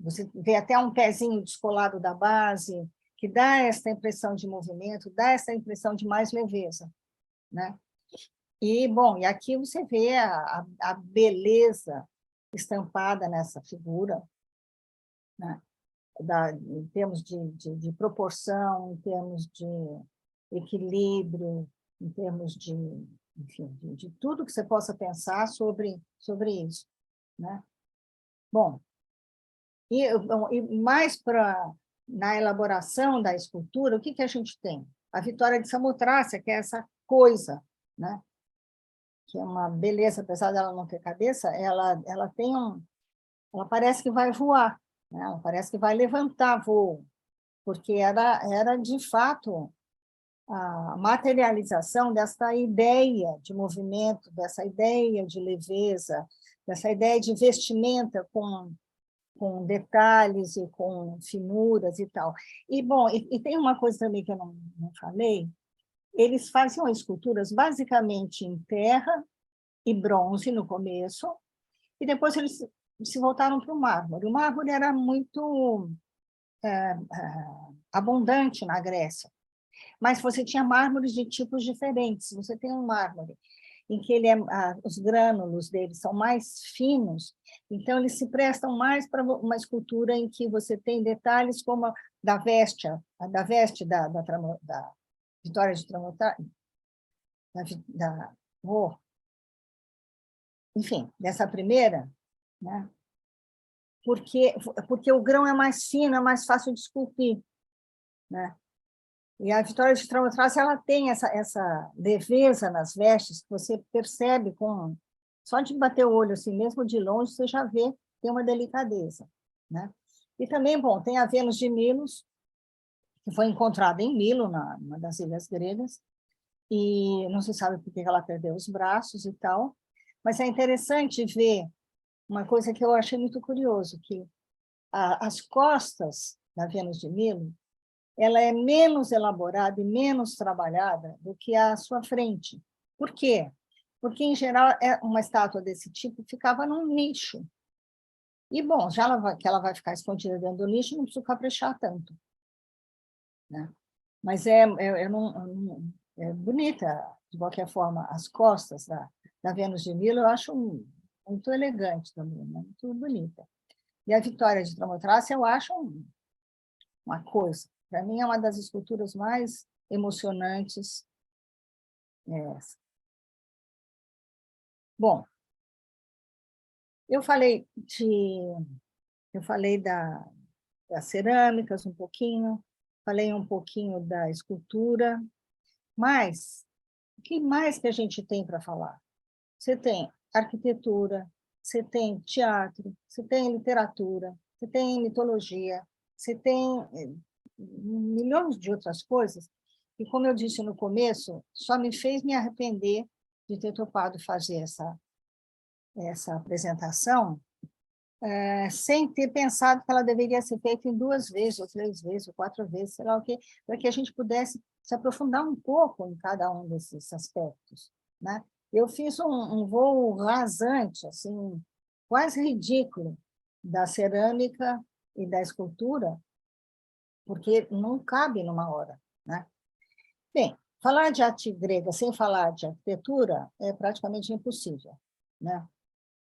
você vê até um pezinho descolado da base, que dá essa impressão de movimento, dá essa impressão de mais leveza, né? E, bom, e aqui você vê a beleza estampada nessa figura, né? Em termos de proporção, em termos de equilíbrio, em termos de, enfim, de tudo que você possa pensar sobre isso, né? Bom, e mais na elaboração da escultura, o que a gente tem? A Vitória de Samotrácia, que é essa coisa, né? Que é uma beleza, apesar dela não ter cabeça, ela tem ela parece que vai voar, né? Ela parece que vai levantar voo, porque era de fato a materialização dessa ideia de movimento, dessa ideia de leveza, dessa ideia de vestimenta com detalhes e com finuras e tal. E, bom, e tem uma coisa também que eu não falei, eles faziam esculturas basicamente em terra e bronze no começo, e depois eles se voltaram para o mármore. O mármore era muito abundante na Grécia, mas você tinha mármores de tipos diferentes. Você tem um mármore em que os grânulos dele são mais finos, então eles se prestam mais para uma escultura em que você tem detalhes como a da veste da Vitória de Tramontana, enfim, dessa primeira, né? Porque o grão é mais fino, é mais fácil de esculpir, né? E a Vitória de Tramontana, ela tem essa leveza nas vestes que você percebe só de bater o olho assim, mesmo de longe, você já vê, tem uma delicadeza, né? E também, bom, tem a Vênus de Milos, que foi encontrada em Milo, numa das ilhas gregas, e não se sabe por que ela perdeu os braços e tal, mas é interessante ver uma coisa que eu achei muito curioso, que as costas da Vênus de Milo, ela é menos elaborada e menos trabalhada do que a sua frente. Por quê? Porque, em geral, uma estátua desse tipo ficava num nicho. E, bom, já que ela vai ficar escondida dentro do nicho, não precisa caprichar tanto, né? Mas é bonita, de qualquer forma, as costas da Vênus de Milo, eu acho muito elegante também, né? Muito bonita. E a Vitória de Tramontrácia, eu acho uma coisa. Para mim, é uma das esculturas mais emocionantes. Essa. Bom, eu falei das cerâmicas um pouquinho, falei um pouquinho da escultura, mas o que mais que a gente tem para falar? Você tem arquitetura, você tem teatro, você tem literatura, você tem mitologia, você tem milhões de outras coisas, e, como eu disse no começo, só me fez me arrepender de ter topado fazer essa apresentação, sem ter pensado que ela deveria ser feita em 2 vezes, ou 3 vezes, ou 4 vezes, sei lá o quê, para que a gente pudesse se aprofundar um pouco em cada um desses aspectos, né? Eu fiz um voo rasante, assim, quase ridículo, da cerâmica e da escultura, porque não cabe numa hora, né? Bem, falar de arte grega sem falar de arquitetura é praticamente impossível, né?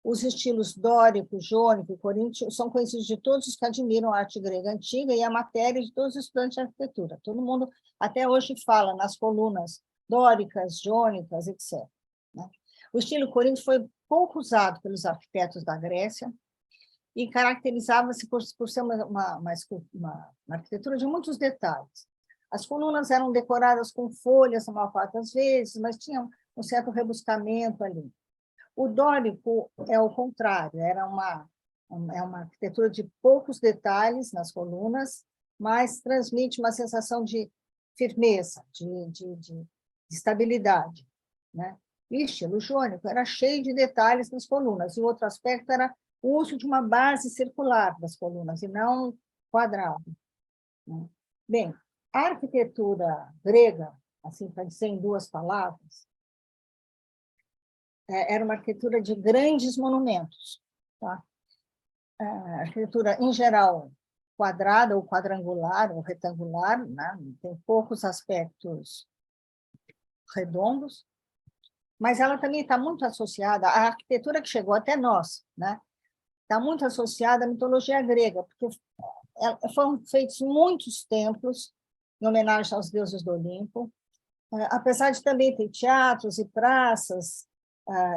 Os estilos dórico, jônico e coríntio são conhecidos de todos os que admiram a arte grega antiga e a matéria de todos os estudantes de arquitetura. Todo mundo até hoje fala nas colunas dóricas, jônicas, etc., né? O estilo coríntico foi pouco usado pelos arquitetos da Grécia e caracterizava-se por ser uma arquitetura de muitos detalhes. As colunas eram decoradas com folhas, a maior parte das vezes, mas tinham um certo rebuscamento ali. O dórico é o contrário, é uma arquitetura de poucos detalhes nas colunas, mas transmite uma sensação de firmeza, de estabilidade, né? E o estilo jônico era cheio de detalhes nas colunas, e o outro aspecto era o uso de uma base circular das colunas, e não quadrada, né? Bem, a arquitetura grega, assim, para dizer em 2 palavras, era uma arquitetura de grandes monumentos, tá? A arquitetura, em geral, quadrada ou quadrangular ou retangular, né? Tem poucos aspectos redondos, mas ela também está muito associada à arquitetura que chegou até nós, né? Está muito associada à mitologia grega, porque foram feitos muitos templos em homenagem aos deuses do Olimpo, apesar de também ter teatros e praças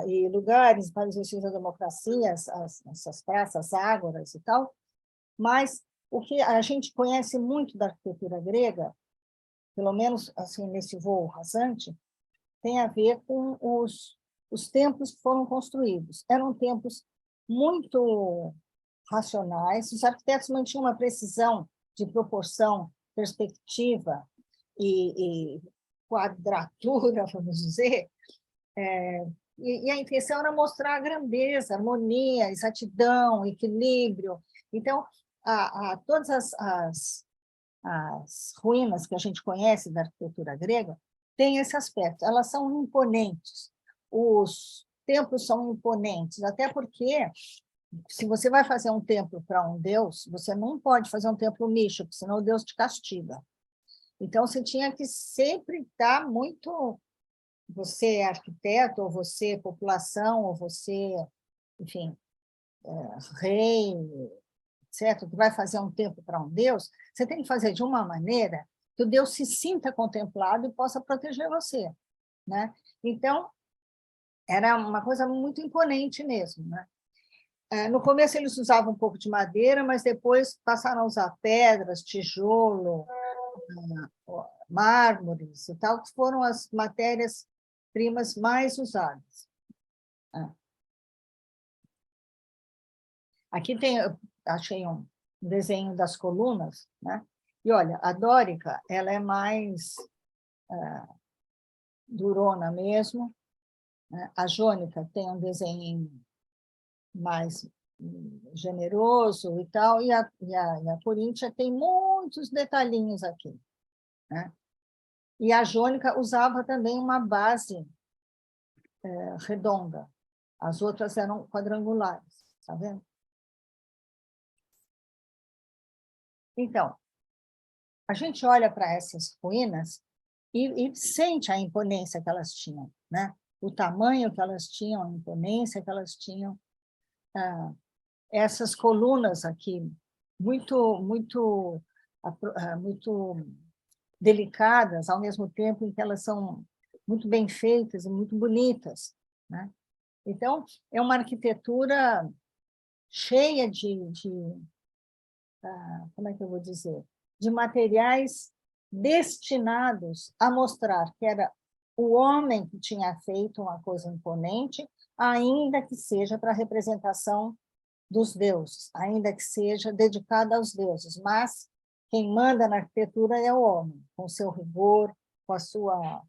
e lugares para o exercício da democracia, essas praças, ágoras e tal, mas o que a gente conhece muito da arquitetura grega, pelo menos assim nesse voo rasante, tem a ver com os templos que foram construídos. Eram templos muito racionais, os arquitetos mantinham uma precisão de proporção, perspectiva e quadratura, vamos dizer, e a intenção era mostrar a grandeza, harmonia, exatidão, equilíbrio. Então, todas as ruínas que a gente conhece da arquitetura grega têm esse aspecto, elas são imponentes, os templos são imponentes, até porque, se você vai fazer um templo para um deus, você não pode fazer um templo místico, senão o deus te castiga. Então, você tinha que sempre estar muito... Você é arquiteto, ou você é população, ou você, enfim, rei, etc., que vai fazer um templo para um deus, você tem que fazer de uma maneira que o deus se sinta contemplado e possa proteger você, né? Então, era uma coisa muito imponente mesmo, né? No começo eles usavam um pouco de madeira, mas depois passaram a usar pedras, tijolo, mármores e tal, que foram as matérias-primas mais usadas. Aqui tem, achei um desenho das colunas, né? E olha, a dórica, ela é mais durona mesmo, né? A jônica tem um desenho mais generoso e tal, e a coríntia tem muitos detalhinhos aqui, né? E a jônica usava também uma base redonda, as outras eram quadrangulares, tá vendo? Então, a gente olha para essas ruínas e sente a imponência que elas tinham, né? O tamanho que elas tinham, a imponência que elas tinham. Essas colunas aqui, muito delicadas, ao mesmo tempo em que elas são muito bem feitas e muito bonitas, né? Então, é uma arquitetura cheia como é que eu vou dizer? De materiais destinados a mostrar que era o homem que tinha feito uma coisa imponente, ainda que seja para a representação dos deuses, ainda que seja dedicada aos deuses, mas quem manda na arquitetura é o homem, com seu rigor, com a sua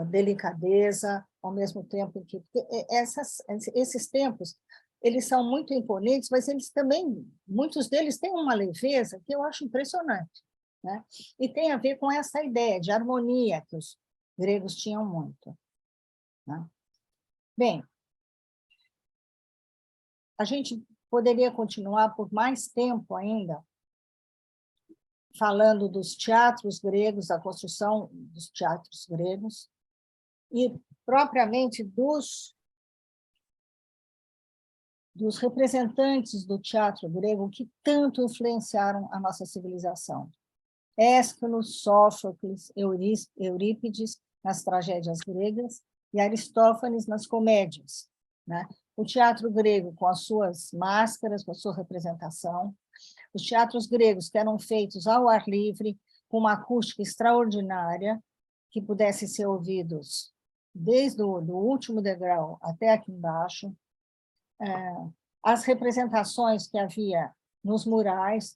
delicadeza, ao mesmo tempo que... esses templos, eles são muito imponentes, mas eles também, muitos deles têm uma leveza que eu acho impressionante, né? E tem a ver com essa ideia de harmonia que os gregos tinham muito, né? Bem, a gente poderia continuar por mais tempo ainda falando dos teatros gregos, da construção dos teatros gregos, e propriamente dos representantes do teatro grego que tanto influenciaram a nossa civilização. Ésquilo, Sófocles, Eurípides nas tragédias gregas e Aristófanes nas comédias, né? O teatro grego com as suas máscaras, com a sua representação, os teatros gregos que eram feitos ao ar livre, com uma acústica extraordinária, que pudesse ser ouvidos desde o último degrau até aqui embaixo, as representações que havia nos murais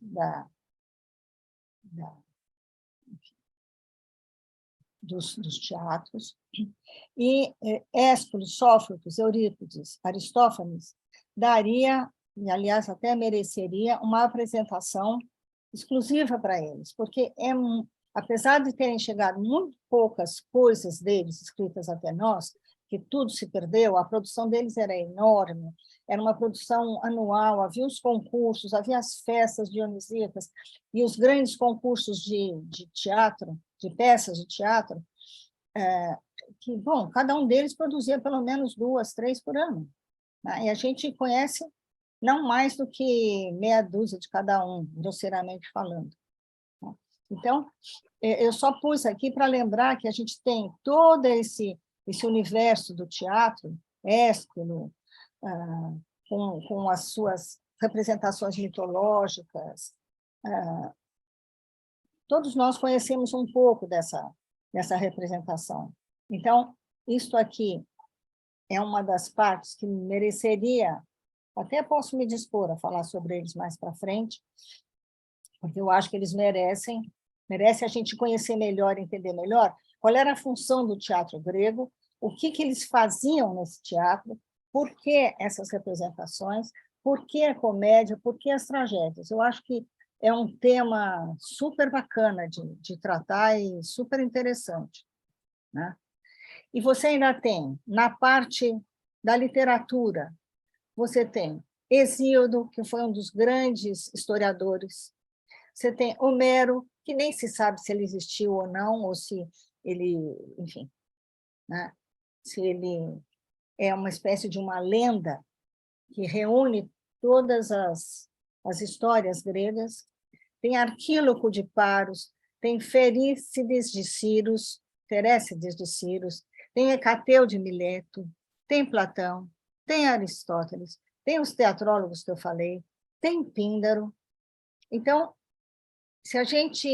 dos teatros, e Ésquilo, Sófocles, Eurípides, Aristófanes, daria, e aliás até mereceria, uma apresentação exclusiva para eles, porque apesar de terem chegado muito poucas coisas deles escritas até nós, que tudo se perdeu, a produção deles era enorme, era uma produção anual, havia os concursos, havia as festas dionisíacas e os grandes concursos de teatro, de peças de teatro, que, bom, cada um deles produzia pelo menos 2, 3 por ano, né? E a gente conhece não mais do que meia dúzia de cada um, grosseiramente falando, né? Então, eu só pus aqui para lembrar que a gente tem todo esse universo do teatro, Ésquilo, com as suas representações mitológicas. Todos nós conhecemos um pouco dessa representação. Então, isto aqui é uma das partes que mereceria, até posso me dispor a falar sobre eles mais para frente, porque eu acho que eles merecem a gente conhecer melhor, entender melhor qual era a função do teatro grego, o que eles faziam nesse teatro, por que essas representações, por que a comédia, por que as tragédias. Eu acho que é um tema super bacana de tratar e super interessante, né? E você ainda tem, na parte da literatura, você tem Hesíodo, que foi um dos grandes historiadores. Você tem Homero, que nem se sabe se ele existiu ou não, ou se ele, enfim, né? Se ele é uma espécie de uma lenda que reúne todas as histórias gregas. Tem Arquíloco de Paros, tem Ferícides de Ciros, tem Hecateu de Mileto, tem Platão, tem Aristóteles, tem os teatrólogos que eu falei, tem Píndaro. Então, se a gente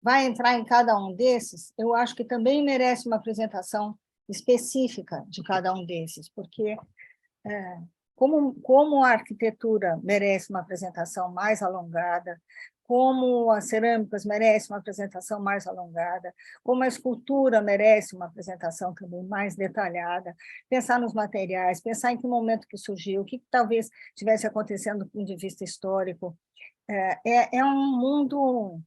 vai entrar em cada um desses, eu acho que também merece uma apresentação específica de cada um desses, porque como a arquitetura merece uma apresentação mais alongada, como as cerâmicas merecem uma apresentação mais alongada, como a escultura merece uma apresentação também mais detalhada, pensar nos materiais, pensar em que momento que surgiu, o que talvez estivesse acontecendo do ponto de vista histórico. É um mundo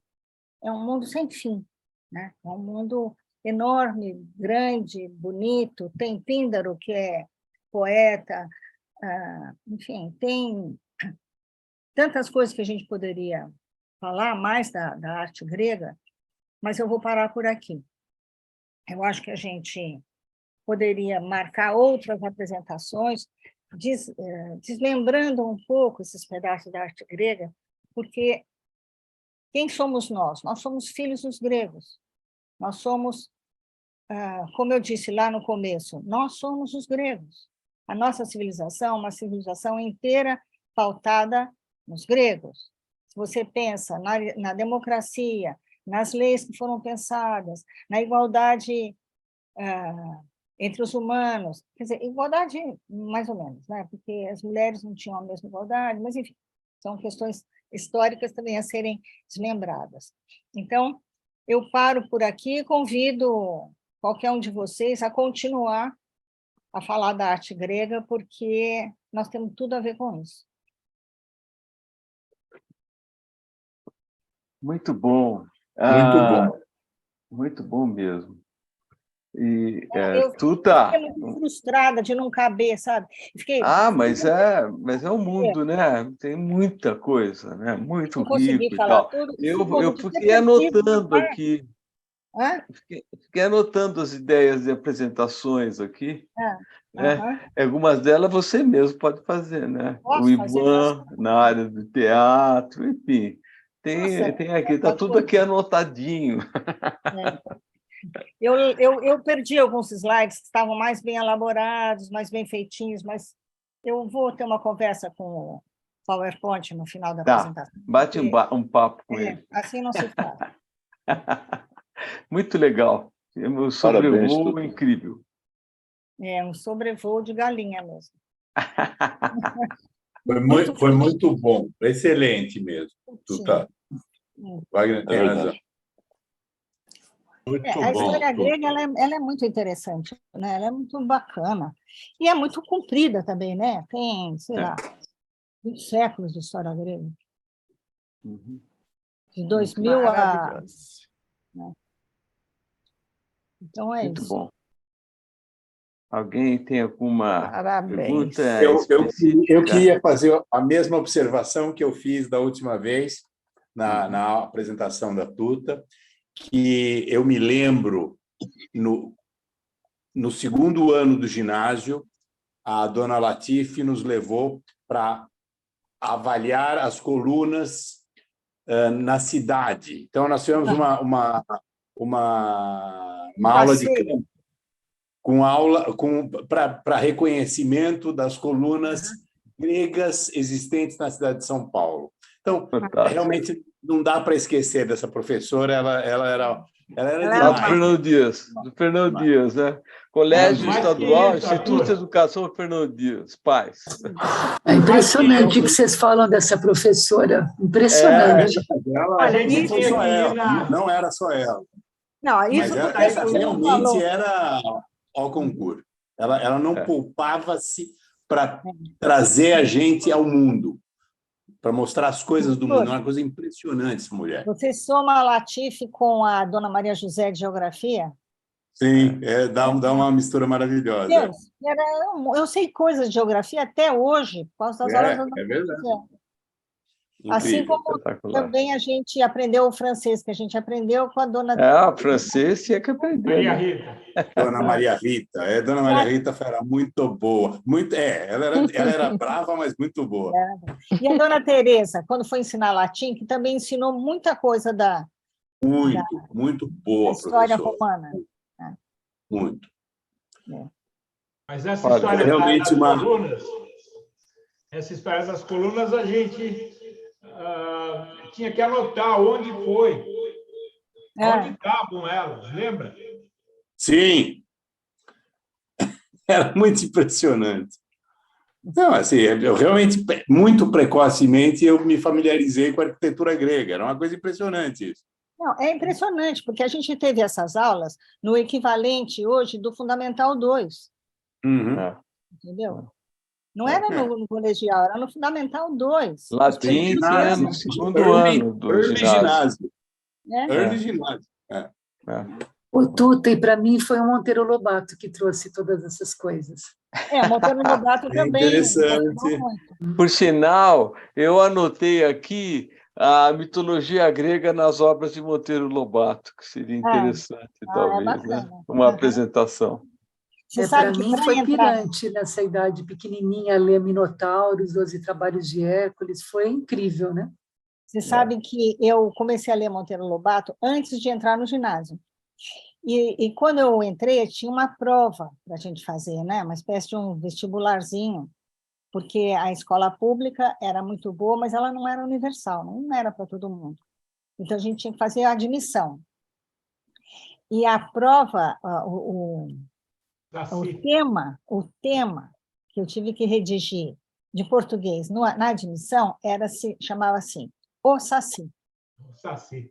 sem fim, né? É um mundo enorme, grande, bonito. Tem Píndaro, que é poeta, enfim, tem tantas coisas que a gente poderia falar mais da arte grega, mas eu vou parar por aqui. Eu acho que a gente poderia marcar outras apresentações, desmembrando um pouco esses pedaços da arte grega, porque quem somos nós? Nós somos filhos dos gregos. Nós somos, como eu disse lá no começo, nós somos os gregos. A nossa civilização é uma civilização inteira pautada nos gregos. Se você pensa na democracia, nas leis que foram pensadas, na igualdade entre os humanos, quer dizer, igualdade mais ou menos, né? Porque as mulheres não tinham a mesma igualdade, mas, enfim, são questões históricas também a serem desmembradas. Então, eu paro por aqui e convido qualquer um de vocês a continuar a falar da arte grega, porque nós temos tudo a ver com isso. Muito bom. Muito bom. Muito bom mesmo. E eu Tuta... fiquei muito frustrada de não caber, sabe? Fiquei... mas é um mundo, né? Tem muita coisa, né? Muito não consegui rico e falar tal. tudo. Eu De ter fiquei perdido uma anotando parte. aqui, Hã? fiquei anotando as ideias de apresentações aqui, né? Aham. Algumas delas você mesmo pode fazer, né? O Posso fazer? Ivan na área do teatro, enfim. Nossa, Tem aqui, está tanta tudo aqui coisa. anotadinho. Eu perdi alguns slides que estavam mais bem elaborados, mais bem feitinhos, mas eu vou ter uma conversa com o PowerPoint no final da Tá, apresentação. bate Porque, um papo com ele. assim não se faz. Muito legal. O Parabéns, sobrevoo Tuta. incrível. É um sobrevoo de galinha mesmo. Foi muito bom, excelente mesmo, Sim. Tuta. Wagner É tem razão. verdade. Muito A bom, história Tuta. grega ela é muito interessante, né? Ela é muito bacana. E é muito comprida também, né? Tem, sei lá, 20 séculos de história grega. Uhum. De Muito 2000 legal. a... né? Então, é Muito isso. bom. Alguém tem alguma Parabéns. pergunta Eu específica? queria fazer a mesma observação que eu fiz da última vez, na apresentação da Tuta, que eu me lembro, no segundo ano do ginásio, a dona Latife nos levou para avaliar as colunas na cidade. Então, nós tivemos uma aula de campo, para reconhecimento das colunas gregas existentes na cidade de São Paulo. Então, realmente não dá para esquecer dessa professora, ela era Lá do Fernando Dias, né? Colégio Mais Estadual, que isso, Instituto de Arthur. Educação Fernando Dias, pais. É impressionante o que vocês falam dessa professora. Impressionante. Olha, não isso foi só aqui ela, não era só ela. Não, isso Mas porque essa você não falou. realmente era ao concurso. Ela não poupava-se para trazer a gente ao mundo, para mostrar as coisas do mundo. É uma coisa impressionante essa mulher. Você soma a Latife com a dona Maria José de Geografia? Sim, dá uma mistura maravilhosa. Deus, eu sei coisas de geografia até hoje, por causa das aulas da dona Maria verdade. José. Assim Incrível. como também a gente aprendeu o francês, que a gente aprendeu com a dona... francês tinha que aprender. Maria Né? Rita. Dona Maria Rita. Dona Maria Rita era muito boa. Ela era brava, mas muito boa. E a dona Teresa, quando foi ensinar latim, que também ensinou muita coisa da Muito boa, história professora. romana. Muito. Mas essa Olha, história realmente essa história das colunas, a gente tinha que anotar onde foi, onde estavam elas, lembra? Sim. Era muito impressionante. Não, assim, eu realmente, muito precocemente, eu me familiarizei com a arquitetura grega. Era uma coisa impressionante isso. Não, é impressionante, porque a gente teve essas aulas no equivalente hoje do Fundamental 2. Entendeu? Não era no colegial, era no Fundamental 2. Latim tinha no segundo ano do ginásio. Early ginásio. O Tuta, e para mim foi o Monteiro Lobato que trouxe todas essas coisas. O Monteiro Lobato também. Interessante. Por sinal, eu anotei aqui a mitologia grega nas obras de Monteiro Lobato, que seria interessante, talvez, né? Uma apresentação. Para mim foi pirante nessa idade pequenininha, ler Minotauros, 12 Trabalhos de Hércules, foi incrível, né? Você sabe que eu comecei a ler Monteiro Lobato antes de entrar no ginásio. E quando eu entrei, tinha uma prova para a gente fazer, né? Uma espécie de um vestibularzinho, porque a escola pública era muito boa, mas ela não era universal, não era para todo mundo. Então, a gente tinha que fazer a admissão. E a prova, o tema que eu tive que redigir de português na admissão chamava assim, o Saci. O Saci.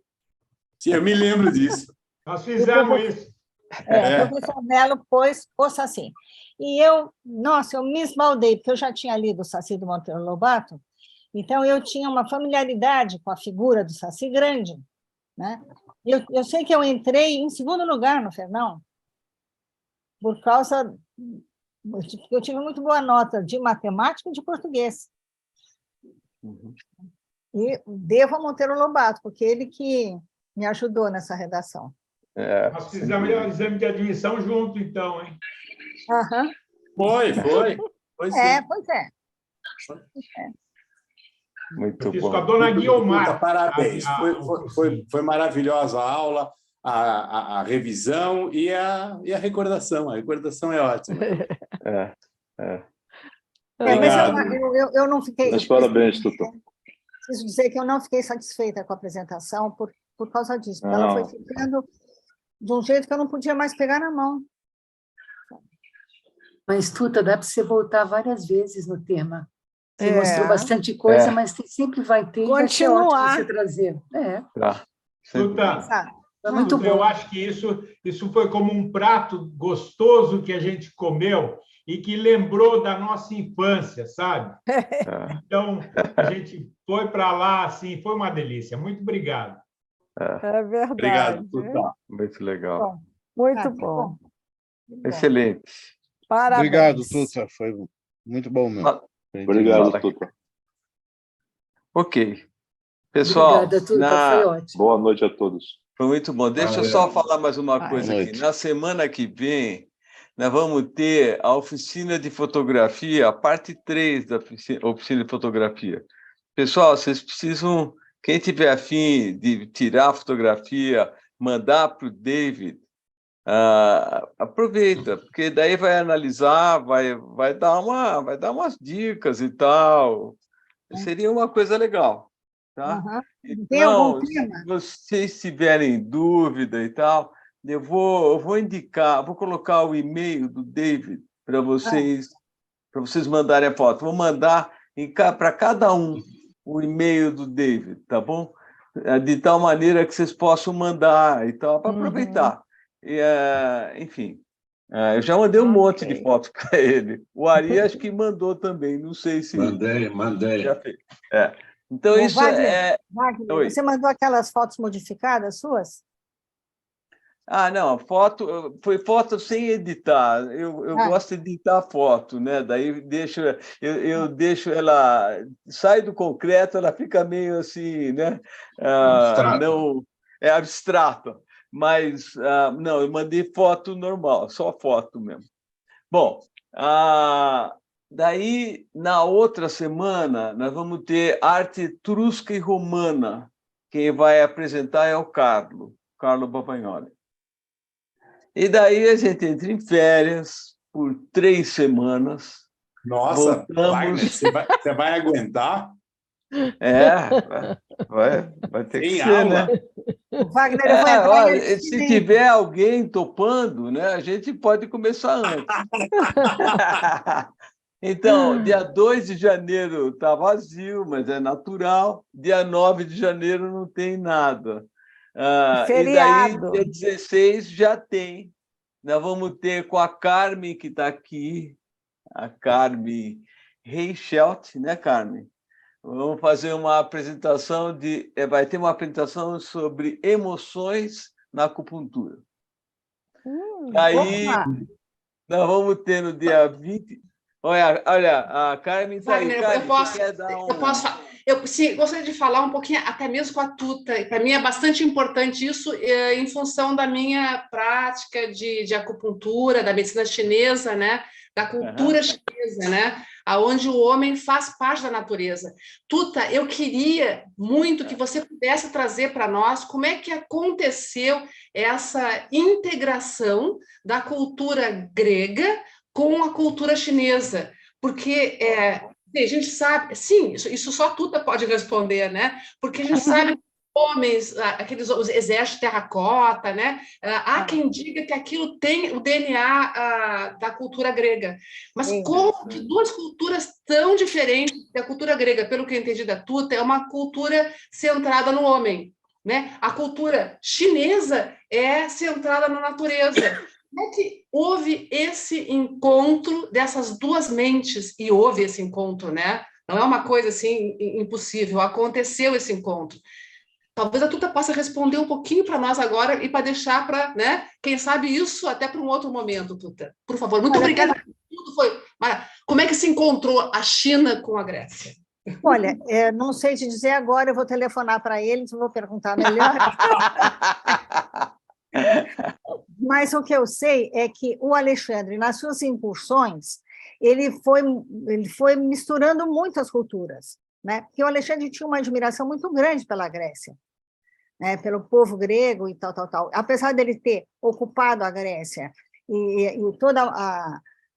Sim, eu me lembro disso. Nós fizemos isso. O professor Melo pôs o Saci. E eu me esbaldei, porque eu já tinha lido o Saci do Monteiro Lobato, então eu tinha uma familiaridade com a figura do Saci grande. Né? Eu sei que eu entrei em segundo lugar no Fernão, por causa... Eu tive muito boa nota de matemática e de português. E devo a Monteiro Lobato, porque ele que me ajudou nessa redação. Nós fizemos o exame de admissão junto, então, hein? Foi sim. Pois é. Muito Fiz bom. com a dona Guiomar. Parabéns. Foi maravilhosa a aula, a revisão e a recordação. A recordação é ótima. Mas eu não fiquei... Mas parabéns, Tuta. Preciso dizer que eu não fiquei satisfeita com a apresentação por causa disso. Porque ela foi ficando de um jeito que eu não podia mais pegar na mão. Mas, Tuta, dá para você voltar várias vezes no tema. Você mostrou bastante coisa, mas sempre vai ter. Continuar. Vai ser ótimo você trazer. Tuta, é muito bom. Eu acho que isso foi como um prato gostoso que a gente comeu e que lembrou da nossa infância, sabe? Então, a gente foi para lá, assim, foi uma delícia. Muito obrigado. É verdade. Obrigado, Tuta. Muito legal. Muito bom. Excelente. Parabéns. Obrigado, Tuta. Foi muito bom mesmo. Obrigado, Tuta. Ok. Pessoal, Obrigada, Tuta, foi ótimo. Boa noite a todos. foi muito bom. Deixa eu só falar mais uma coisa aqui. noite. Na semana que vem, nós vamos ter a oficina de fotografia, a parte 3 da oficina de fotografia. Pessoal, vocês precisam, quem tiver afim de tirar a fotografia, mandar para o David, aproveita, porque daí vai analisar, vai dar umas dicas e tal. Seria uma coisa legal. Tá? Uhum. Tem algum Então, tema? se vocês tiverem dúvida e tal, eu vou indicar, vou colocar o e-mail do David para vocês mandarem a foto. Vou mandar para cada um o e-mail do David, tá bom? De tal maneira que vocês possam mandar e tal, para aproveitar. E, enfim, eu já mandei um monte de fotos para ele. O Ari acho que mandou também, não sei se... Mandei. Já fez. Então, Ô, isso Wagner, Oi. você mandou aquelas fotos modificadas suas? Não, foi foto sem editar. Eu gosto de editar foto, né? Daí eu deixo ela, sai do concreto, ela fica meio assim, né? Não é abstrata, mas não, eu mandei foto normal, só foto mesmo. Bom, daí na outra semana nós vamos ter arte etrusca e romana. Quem vai apresentar é o Carlo Babagnoli. E daí a gente entra em férias por 3 semanas. Nossa, voltamos... Wagner, você vai aguentar? Vai ter Sem que ser, aula? né? Wagner, eu vou entrar Olha, se tiver alguém topando, né, a gente pode começar antes. Então, dia 2 de janeiro está vazio, mas é natural. Dia 9 de janeiro não tem nada. E daí, dia 16 já tem. Nós vamos ter com a Carmen, que está aqui, a Carmen Reichelt, né, Carmen? Vamos fazer uma apresentação vai ter uma apresentação sobre emoções na acupuntura. Aí, nós vamos ter no dia 20... Olha, a Carmen está aí. Carmen, eu gostaria de falar um pouquinho, até mesmo com a Tuta. Para mim é bastante importante isso, em função da minha prática de acupuntura, da medicina chinesa, né? Da cultura chinesa, né? Onde o homem faz parte da natureza. Tuta, eu queria muito que você pudesse trazer para nós como é que aconteceu essa integração da cultura grega com a cultura chinesa, porque a gente sabe, sim, isso só Tuta pode responder, né? Porque a gente sabe que homens, os exércitos terracota, né? Há quem diga que aquilo tem o DNA da cultura grega, mas como que duas culturas tão diferentes, a cultura grega, pelo que eu entendi da Tuta, é uma cultura centrada no homem, né? A cultura chinesa é centrada na natureza. Como é que houve esse encontro dessas duas mentes? E houve esse encontro, né? Não é uma coisa assim impossível, aconteceu esse encontro. Talvez a Tuta possa responder um pouquinho para nós agora e para deixar para, né? Quem sabe isso até para um outro momento, Tuta. Por favor, muito obrigada. Tudo foi. Como é que se encontrou a China com a Grécia? Olha, não sei te dizer agora, eu vou telefonar para eles, vou perguntar melhor. Mas o que eu sei é que o Alexandre, nas suas incursões, ele foi misturando muitas culturas, né? Porque o Alexandre tinha uma admiração muito grande pela Grécia, né? Pelo povo grego e tal. Apesar dele ter ocupado a Grécia e toda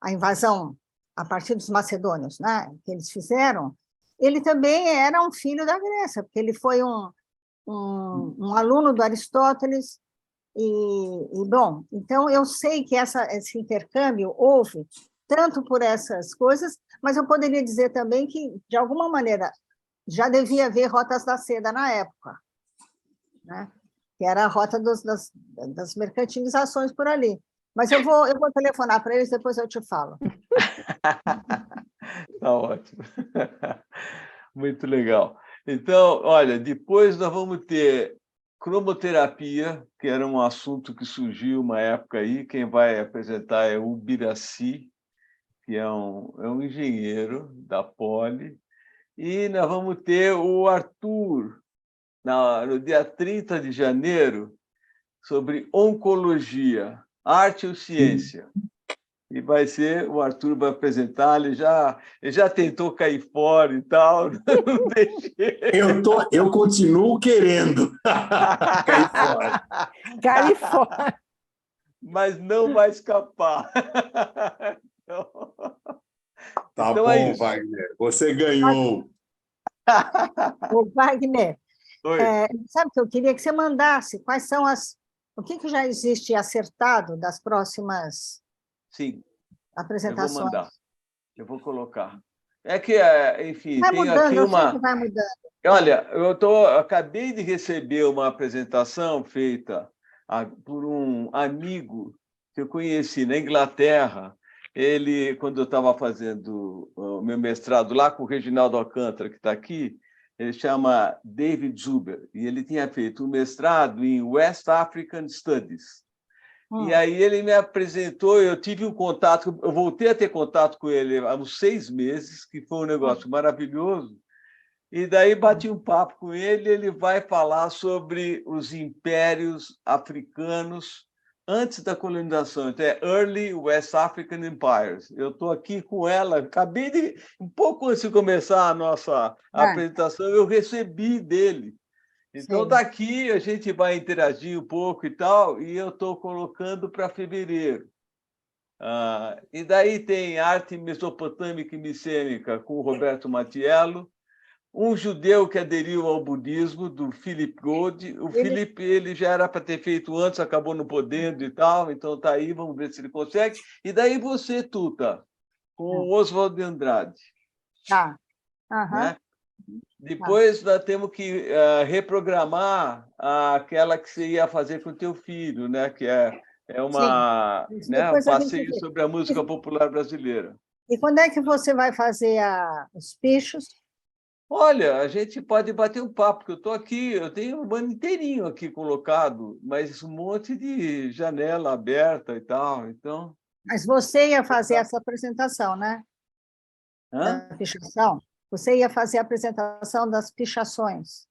a invasão a partir dos macedônios, né, que eles fizeram, ele também era um filho da Grécia, porque ele foi um aluno do Aristóteles. Bom, então eu sei que esse intercâmbio houve tanto por essas coisas, mas eu poderia dizer também que, de alguma maneira, já devia haver rotas da seda na época, né? Que era a rota das mercantilizações por ali. Mas eu vou telefonar para eles, depois eu te falo. Tá ótimo. Muito legal. Então, olha, depois nós vamos ter cromoterapia, que era um assunto que surgiu uma época aí. Quem vai apresentar é o Biraci, que é um engenheiro da Poli, e nós vamos ter o Arthur, no dia 30 de janeiro, sobre oncologia, arte ou ciência. E o Arthur vai apresentar, ele já tentou cair fora e tal, não deixei. Eu continuo querendo cair fora. Cair fora. Mas não vai escapar. Tá então bom, é isso. Wagner, você ganhou. O Wagner, Oi. sabe que eu queria que você mandasse quais são o que já existe acertado das próximas Sim, apresentações? eu vou mandar. Eu vou colocar. É que, enfim, Vai tem mudando, aqui eu sei uma... que vai mudando. Olha, acabei de receber uma apresentação feita por um amigo que eu conheci na Inglaterra. Ele, quando eu estava fazendo o meu mestrado lá com o Reginaldo Alcântara, que está aqui, ele chama David Zuber, e ele tinha feito um mestrado em West African Studies. E aí ele me apresentou, eu tive um contato, eu voltei a ter contato com ele há uns 6 meses, que foi um negócio maravilhoso. E daí bati um papo com ele, ele vai falar sobre os impérios africanos antes da colonização, então é Early West African Empires. Eu estou aqui com ela, acabei de, um pouco antes de começar a nossa apresentação, eu recebi dele. Então, daqui a gente vai interagir um pouco e tal, e eu estou colocando para fevereiro. E daí tem arte mesopotâmica e micênica com o Roberto Mattiello, um judeu que aderiu ao budismo, do Philip Gold. O Philip ele já era para ter feito antes, acabou não podendo e tal, então está aí, vamos ver se ele consegue. E daí você, Tuta, com o Oswald de Andrade. Tá. Né? Depois nós temos que reprogramar aquela que você ia fazer com o teu filho, né? Que é uma, né, um passeio sobre a música popular brasileira. E quando é que você vai fazer os pichos? Olha, a gente pode bater um papo, porque eu estou aqui, eu tenho um ano inteirinho aqui colocado, mas um monte de janela aberta e tal, então... Mas você ia fazer essa apresentação, né? Hã? Da pichação? Você ia fazer a apresentação das pichações.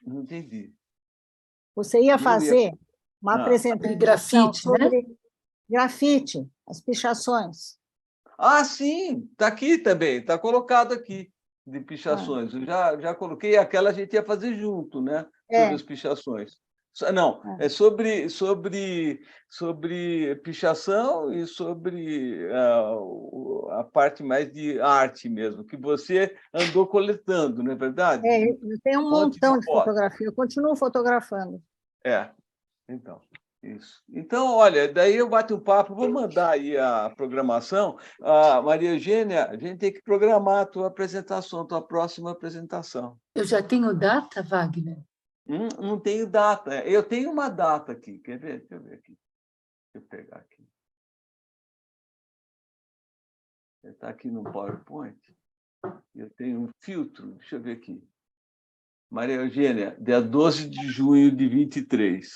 Não entendi. Você ia fazer uma apresentação grafite, sobre né? grafite, as pichações. Ah, sim, está aqui também, está colocado aqui, de pichações. Eu já coloquei aquela, a gente ia fazer junto, né? Sobre as pichações. Não, é sobre pichação e sobre a parte mais de arte mesmo, que você andou coletando, não é verdade? Eu tenho um montão de fotografia, eu continuo fotografando. Então, isso. Então, olha, daí eu bato um papo, vou mandar aí a programação. Maria Eugênia, a gente tem que programar a tua apresentação, a tua próxima apresentação. Eu já tenho data, Wagner? Não tenho data. Eu tenho uma data aqui. Quer ver? Deixa eu ver aqui. Deixa eu pegar aqui. Está aqui no PowerPoint. Eu tenho um filtro. Deixa eu ver aqui. Maria Eugênia, dia 12 de junho de 23.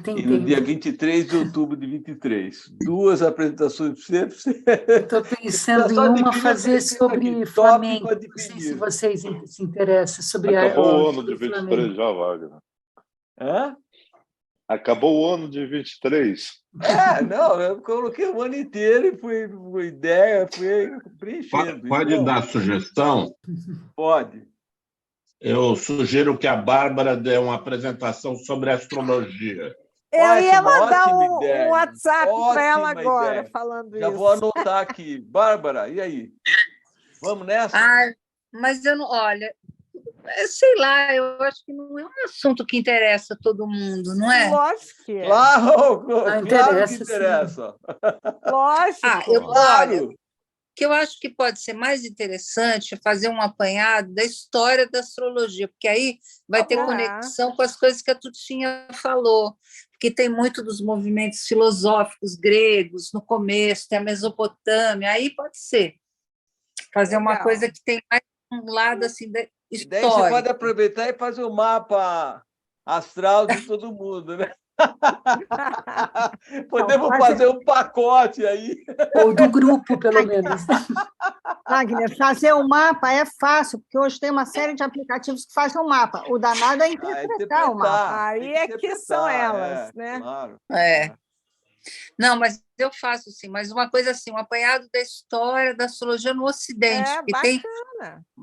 Tem e no dia 23 de outubro de 23. 2 apresentações para você. Eu estou pensando em uma fazer sobre Flamengo. Não sei se vocês se interessam sobre Acabou o ano de 23 já, Wagner. Acabou o ano de 23. Não, eu coloquei o ano inteiro e fui preenchendo. Pode dar sugestão? Pode. Eu sugiro que a Bárbara dê uma apresentação sobre astrologia. Eu ia mandar um WhatsApp para ela agora, falando isso. Já vou anotar aqui. Bárbara, e aí? Vamos nessa? Mas eu não... Olha, sei lá, eu acho que não é um assunto que interessa todo mundo, não é? Lógico que é. Claro que interessa. Lógico. Claro. Que eu acho que pode ser mais interessante fazer um apanhado da história da astrologia, porque aí vai ter conexão com as coisas que a Tutinha falou, porque tem muito dos movimentos filosóficos gregos no começo, tem a Mesopotâmia, aí pode ser fazer uma coisa que tem mais um lado assim da história. Daí você pode aproveitar e fazer o mapa astral de todo mundo, né? Podemos fazer um pacote aí. Ou do grupo, pelo menos. Wagner, fazer o mapa é fácil, porque hoje tem uma série de aplicativos que fazem o mapa. O danado é interpretar o mapa. Aí é que são elas, né? Claro. Não, mas eu faço sim, mas uma coisa assim, um apanhado da história da astrologia no Ocidente. Porque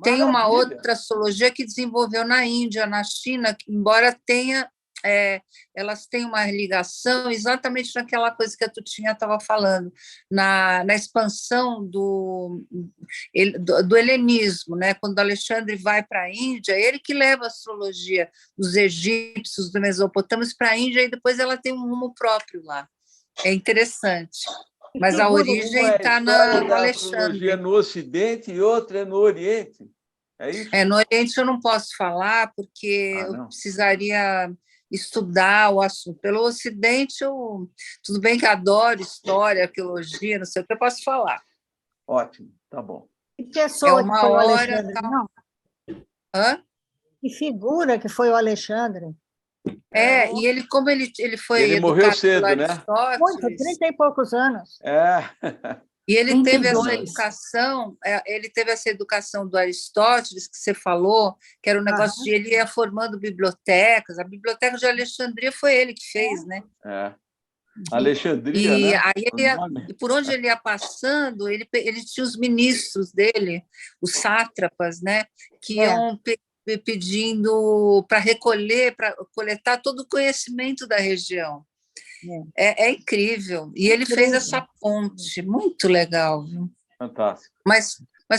tem uma outra astrologia que desenvolveu na Índia, na China, que, embora tenha, elas têm uma ligação exatamente naquela coisa que a Tutinha estava falando, na expansão do helenismo, né? Quando Alexandre vai para a Índia, ele que leva a astrologia dos egípcios, do Mesopotâmio para a Índia, e depois ela tem um rumo próprio lá. É interessante. Mas a origem está no Alexandre. No Ocidente e outra é no Oriente. É isso? No Oriente eu não posso falar, porque eu precisaria estudar o assunto. Pelo Ocidente, tudo bem que adoro história, arqueologia, não sei o que eu posso falar. Ótimo, tá bom. Que pessoa que foi o Alexandre? Não. Hã? Que figura que foi o Alexandre? E ele, como ele foi ele morreu cedo, né? Muito, 30 e poucos anos. E ele teve essa educação do Aristóteles, que você falou, que era um negócio de ele ia formando bibliotecas. A biblioteca de Alexandria foi ele que fez, né? Alexandria, né? E por onde ele ia passando, ele tinha os ministros dele, os sátrapas, né? Que iam pedindo para coletar todo o conhecimento da região. É incrível. E ele fez essa ponte, muito legal. Viu? Fantástico. Mas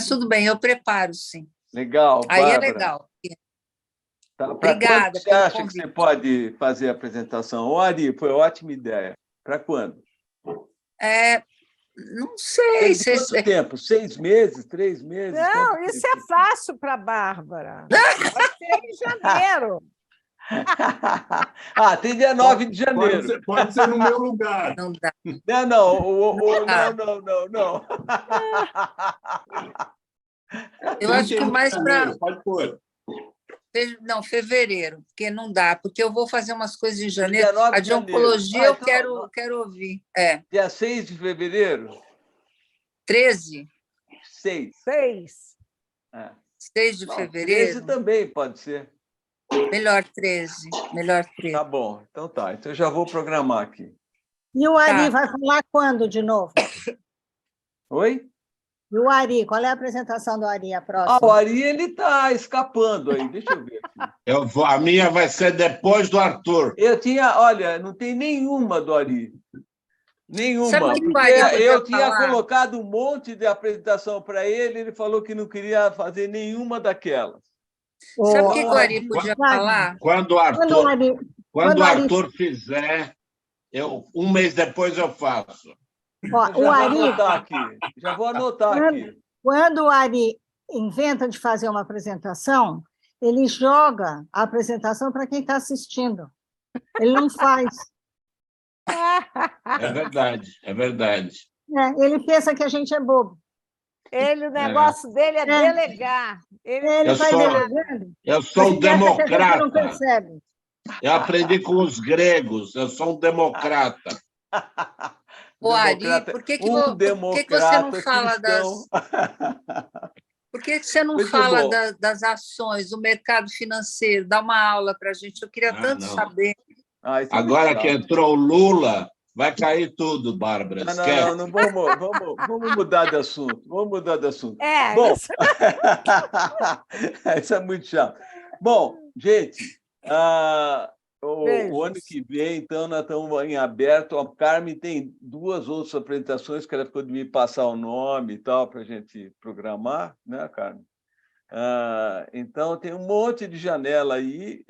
tudo bem, eu preparo, sim. Legal, Aí Bárbara. é legal. Tá, Obrigada. Você acha que você pode fazer a apresentação? Ô, Ari, foi ótima ideia. Para quando? Não sei. Quanto tempo? 6 meses? 3 meses? Não, isso é fácil para a Bárbara. Pode ser em janeiro. Tem dia 9 de janeiro. Pode ser no meu lugar. Não dá. Não. Eu acho que mais para... Pode pôr. Não, fevereiro, porque não dá, porque eu vou fazer umas coisas em janeiro. A de oncologia eu quero ouvir. Dia 6 de fevereiro? 13? 6. 6 de fevereiro? 13 também pode ser. Melhor 13. Tá bom, então tá. Então eu já vou programar aqui. E o Ari vai falar quando de novo? Oi? E o Ari, qual é a apresentação do Ari, a próxima? O Ari, ele está escapando aí, deixa eu ver aqui. A minha vai ser depois do Arthur. Olha, não tem nenhuma do Ari. Nenhuma. Sabe que porque eu tinha colocado um monte de apresentação para ele falou que não queria fazer nenhuma daquelas. Sabe o que o Ari podia falar? Quando o Arthur fizer, um mês depois eu faço. O Ari, já vou anotar aqui. Quando o Ari inventa de fazer uma apresentação, ele joga a apresentação para quem está assistindo. Ele não faz. É verdade. Ele pensa que a gente é bobo. O negócio dele é delegar. Ele vai delegando. Eu sou um democrata. Não percebe. Eu aprendi com os gregos. Eu sou um democrata. Ari, por que você não fala Por que você não fala das ações, do mercado financeiro? Dá uma aula para a gente. Eu queria tanto saber. Agora que entrou o Lula, vai cair tudo, Bárbara. Não, vamos mudar de assunto. Bom, isso é muito chato. Bom, gente, o ano que vem, então, nós estamos em aberto. A Carmen tem 2 outras apresentações que ela ficou de me passar o nome e tal, para a gente programar, né, Carmen? Então, tem um monte de janela aí.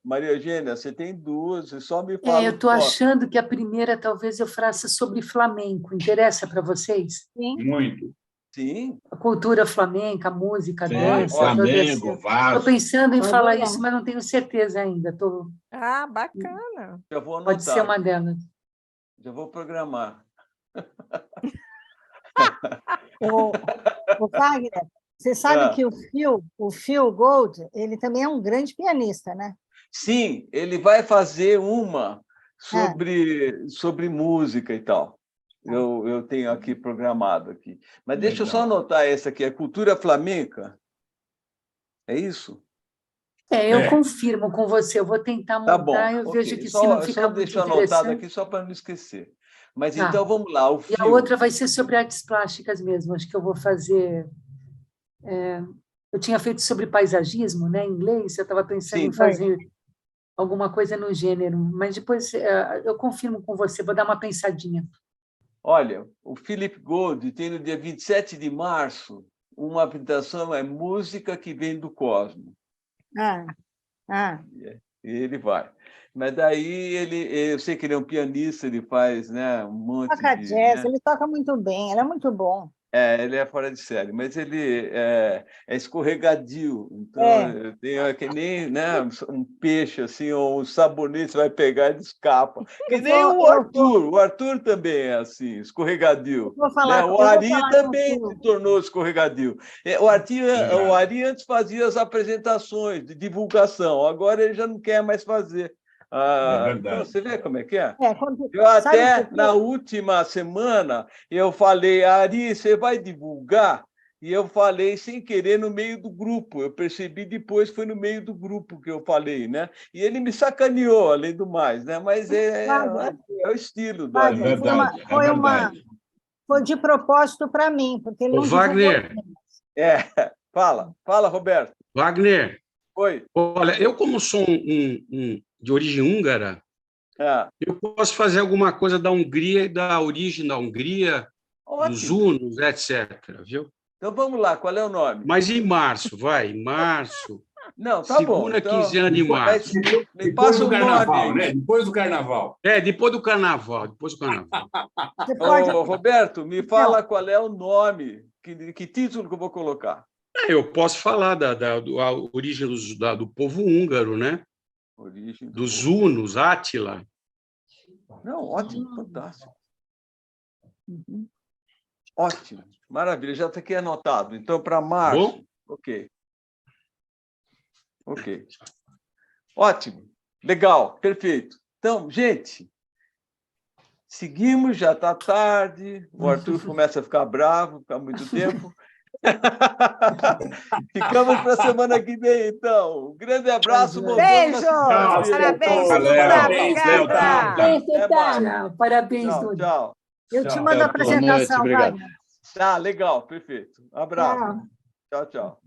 Maria Eugênia, você tem 2, você só me fala. Eu estou achando que a primeira talvez eu faça sobre flamenco. Interessa para vocês? Sim. Muito. Sim. A cultura flamenca, a música, a dança. Flamengo, Estou pensando em falar isso, mas não tenho certeza ainda. Bacana. Já vou anotar. Pode ser uma delas. Já vou programar. O Wagner, você sabe que o Phil Gold, ele também é um grande pianista, né? Sim, ele vai fazer uma sobre música e tal. Eu tenho aqui programado aqui. Mas deixa eu só anotar essa aqui, é cultura flamenca. É isso? Eu confirmo com você, eu vou tentar montar, tá bom, eu vejo que só, se não fica só muito deixa anotado aqui só para não esquecer. Mas então vamos lá, o E a outra vai ser sobre artes plásticas mesmo, acho que eu vou fazer... eu tinha feito sobre paisagismo, né, em inglês, eu estava pensando em fazer alguma coisa no gênero, mas depois eu confirmo com você, vou dar uma pensadinha. Olha, o Philip Gold tem no dia 27 de março uma apresentação, é Música que Vem do Cosmo. E ele vai. Mas daí eu sei que ele é um pianista, ele faz, né, um monte toca de... jazz, né? ele toca muito bem, ele é muito bom. Ele é fora de série, mas ele é escorregadio, então tem que nem, né, um peixe assim, ou um sabonete, você vai pegar e escapa. Que nem o Arthur também é assim, escorregadio. Né? O Ari também se tornou escorregadio. O Ari antes fazia as apresentações de divulgação, agora ele já não quer mais fazer. Então, você vê como é que é? Eu até, na última semana, eu falei, Ari, você vai divulgar? E eu falei sem querer no meio do grupo. Eu percebi depois, foi no meio do grupo que eu falei, né? E ele me sacaneou, além do mais, né? Mas é o estilo do Ari. É verdade, é verdade. Foi de propósito para mim, porque ele não Wagner. Fala, Roberto. Wagner. Oi. Olha, eu como sou de origem húngara, eu posso fazer alguma coisa da Hungria e da origem da Hungria, dos hunos, etc. Viu? Então vamos lá, qual é o nome? Mas em março, vai, em março. Não, tá bom. Segunda quinzena de março. Depois do carnaval, né? Depois do carnaval. Depois do carnaval. Roberto, me fala qual é o nome, que título que eu vou colocar. Eu posso falar da origem do povo húngaro, né? Dos hunos, Átila. Não, ótimo, fantástico. Ótimo, maravilha, já está aqui anotado. Então, para março, ok. Ótimo, legal, perfeito. Então, gente, seguimos, já está tarde, o Arthur começa a ficar bravo, ficar muito tempo. Ficamos para a semana que vem, então. Um grande abraço. Beijo! Parabéns, Parabéns, tchau. Eu te mando a apresentação, Wagner. Tá, legal, perfeito. Um abraço. Tchau.